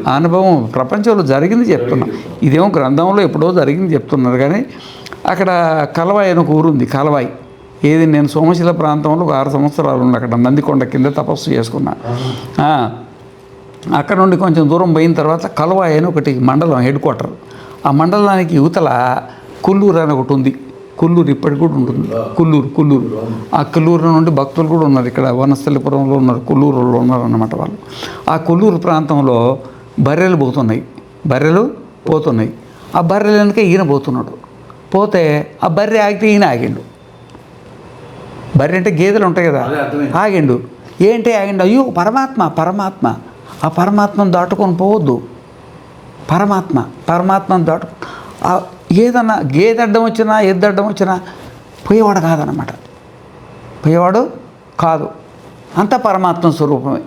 ఆ అనుభవం ప్రపంచంలో జరిగింది చెప్తున్నాం. ఇదేమో గ్రంథంలో ఎప్పుడో జరిగింది చెప్తున్నారు. కానీ అక్కడ కలవాయి అని ఒక ఊరుంది. కలవాయి ఏది, నేను సోమశిల ప్రాంతంలో ఒక 6 సంవత్సరాలు ఉంది. అక్కడ నందికొండ కింద తపస్సు చేసుకున్నా. అక్కడ నుండి కొంచెం దూరం పోయిన తర్వాత కలవాయి అని ఒకటి మండలం హెడ్ క్వార్టర్. ఆ మండలానికి యువతల కుల్లూరు అని ఒకటి ఉంది. కుల్లూరు ఇప్పటికి కూడా ఉంటుంది. కుల్లూరు ఆ కుల్లూరు నుండి భక్తులు కూడా ఉన్నారు. ఇక్కడ వనస్థలిపురంలో ఉన్నారు, కుల్లూరులో ఉన్నారు అన్నమాట వాళ్ళు. ఆ కుల్లూరు ప్రాంతంలో బర్రెలు పోతున్నాయి. ఆ బర్రెల వెనక ఈయన పోతున్నాడు. పోతే ఆ బర్రె ఆగితే ఈయన ఆగిండు. బర్రె అంటే గేదెలు ఉంటాయి కదా, ఆగిండు. ఏంటి ఆగిండు? అయ్యో పరమాత్మ, ఆ పరమాత్మను దాటుకొని పోవద్దు. పరమాత్మను దాటుకు ఏదన్నా గేదె అడ్డం వచ్చినా ఎద్దు అడ్డం వచ్చినా పోయేవాడు కాదన్నమాట. పోయేవాడు కాదు, అంతా పరమాత్మ స్వరూపమే.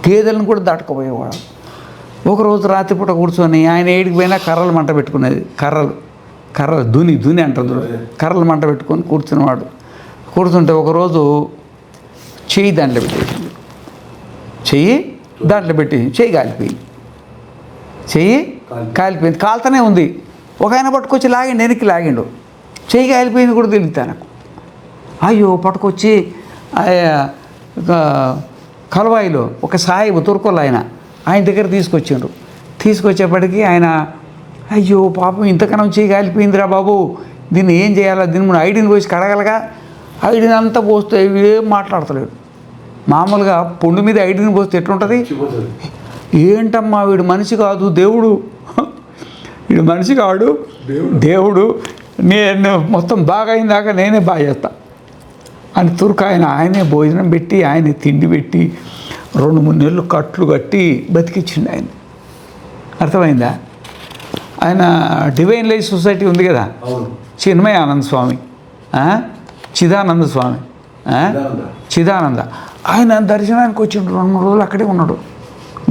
గేదెలను కూడా దాటుకుపోయేవాడు. ఒకరోజు రాత్రిపూట కూర్చొని ఆయన ఏడికి పోయినా కర్రలు మంట పెట్టుకునేది. కర్రలు దుని అంటారు. కర్రలు మంట పెట్టుకొని కూర్చుంటే ఒకరోజు చెయ్యి దాంట్లో పెట్టేసింది. చెయ్యి కాలిపోయింది. కాలుతూనే ఉంది. ఒక ఆయన పట్టుకొచ్చి లాగిండు, వెనక్కి లాగిండు. చెయ్యి కాలిపోయింది కూడా తెలియదు నాకు. అయ్యో పట్టుకొచ్చి కలవాయిలో ఒక సాయిబు తుర్కోలు ఆయన దగ్గర తీసుకొచ్చేప్పటికీ ఆయన, అయ్యో పాపం ఇంతకనం చెయ్యి కాలిపోయిందిరా బాబు, దీన్ని ఏం చేయాలా, దీన్ని మనం ఐడిని పోసి కడగలగా. ఐడిని అంతా పోస్తే ఏం మాట్లాడతలేడు. మామూలుగా పొండు మీద ఐడిని పోస్తే ఎట్లుంటుంది? ఏంటమ్మా వీడు మనిషి కాదు దేవుడు, వీడు మనిషి కాడు దేవుడు, నేను మొత్తం బాగా అయిందాక నేనే బాగా చేస్తా అని తుర్క ఆయనే భోజనం పెట్టి, ఆయనే తిండి పెట్టి 2-3 నెలలు కట్లు కట్టి బతికిచ్చిండు ఆయన. అర్థమైందా? ఆయన డివైన్ లైఫ్ సొసైటీ ఉంది కదా, చిన్మయానంద స్వామి, చిదానంద స్వామి, చిదానంద, ఆయన దర్శనానికి వచ్చిండు. 2-3 రోజులు అక్కడే ఉన్నాడు.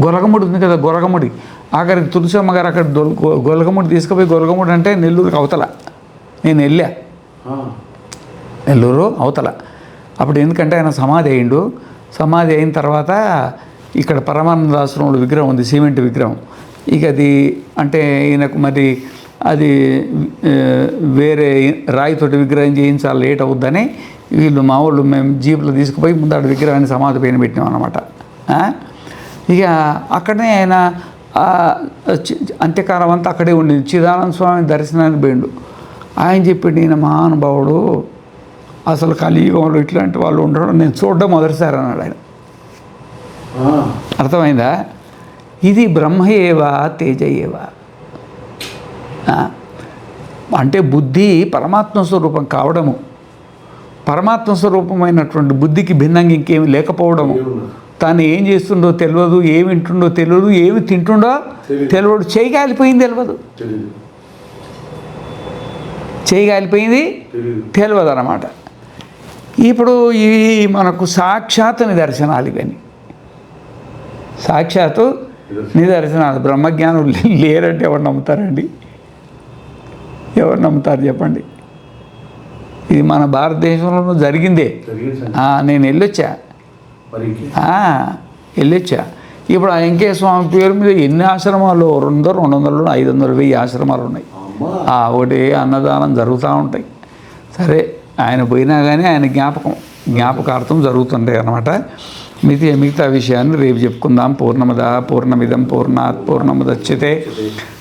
గొలగముడి ఉంది కదా, గొలగముడి ఆఖరికి తులసమ్మ గారు అక్కడ గొలగముడి తీసుకుపోయి, గొలగముడి అంటే నెల్లూరుకి అవతల, నేను వెళ్ళా నెల్లూరు అవతల. అప్పుడు ఎందుకంటే ఆయన సమాధి అయిన తర్వాత ఇక్కడ పరమానందాశ్రమంలో విగ్రహం ఉంది, సిమెంట్ విగ్రహం. ఇక అది అంటే ఈయనకు మరి అది వేరే రాయితోటి విగ్రహం చేయించాలి, లేట్ అవుద్దని వీళ్ళు మా వాళ్ళు మేము జీపులో తీసుకుపోయి ముందు విగ్రహాన్ని సమాధి పైన పెట్టినాం అన్నమాట. ఇక అక్కడనే ఆయన అంత్యకాలం అంతా అక్కడే ఉండింది. చిదానంద స్వామి దర్శనానికి పోయిండు. ఆయన చెప్పాడు, ఈయన మహానుభావుడు, అసలు కలియుగంలో ఇట్లాంటి వాళ్ళు ఉండడం నేను చూడడం మొదటిసారి అన్నాడు ఆయన. అర్థమైందా? ఇది బ్రహ్మయేవా తేజయేవా అంటే బుద్ధి పరమాత్మ స్వరూపం కావడము, పరమాత్మ స్వరూపమైనటువంటి బుద్ధికి భిన్నంగా ఇంకేమి లేకపోవడము, తాను ఏం చేస్తుండో తెలియదు, ఏమి వింటుండో తెలియదు, ఏమి తింటుండో తెలియదు, చేయి కాలిపోయింది తెలియదు అన్నమాట. ఇప్పుడు ఇవి మనకు సాక్షాత్ నిదర్శనాలు. ఇవన్నీ సాక్షాత్తు నిదర్శనాలు. బ్రహ్మజ్ఞానం లేరంటే ఎవరు నమ్ముతారండి? ఎవరు నమ్ముతారు చెప్పండి? ఇది మన భారతదేశంలో జరిగిందే. నేను వెళ్ళొచ్చా. ఇప్పుడు ఆ వెంకయ్య స్వామి పేరు మీద ఎన్ని ఆశ్రమాలు, 200, 200, 500, 1000 ఆశ్రమాలు ఉన్నాయి. ఒకటి అన్నదానం జరుగుతూ ఉంటాయి. సరే, ఆయన పోయినా కానీ ఆయన జ్ఞాపకార్థం జరుగుతుంటాయి అన్నమాట. మిగతా విషయాన్ని రేపు చెప్పుకుందాం. పూర్ణమద పూర్ణమిదం పూర్ణాత్ పూర్ణముదచ్యతే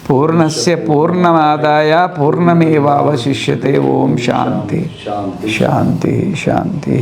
పూర్ణస్య పూర్ణమాదాయ పూర్ణమేవావశిష్యతే. ఓం శాంతి శాంతి శాంతి.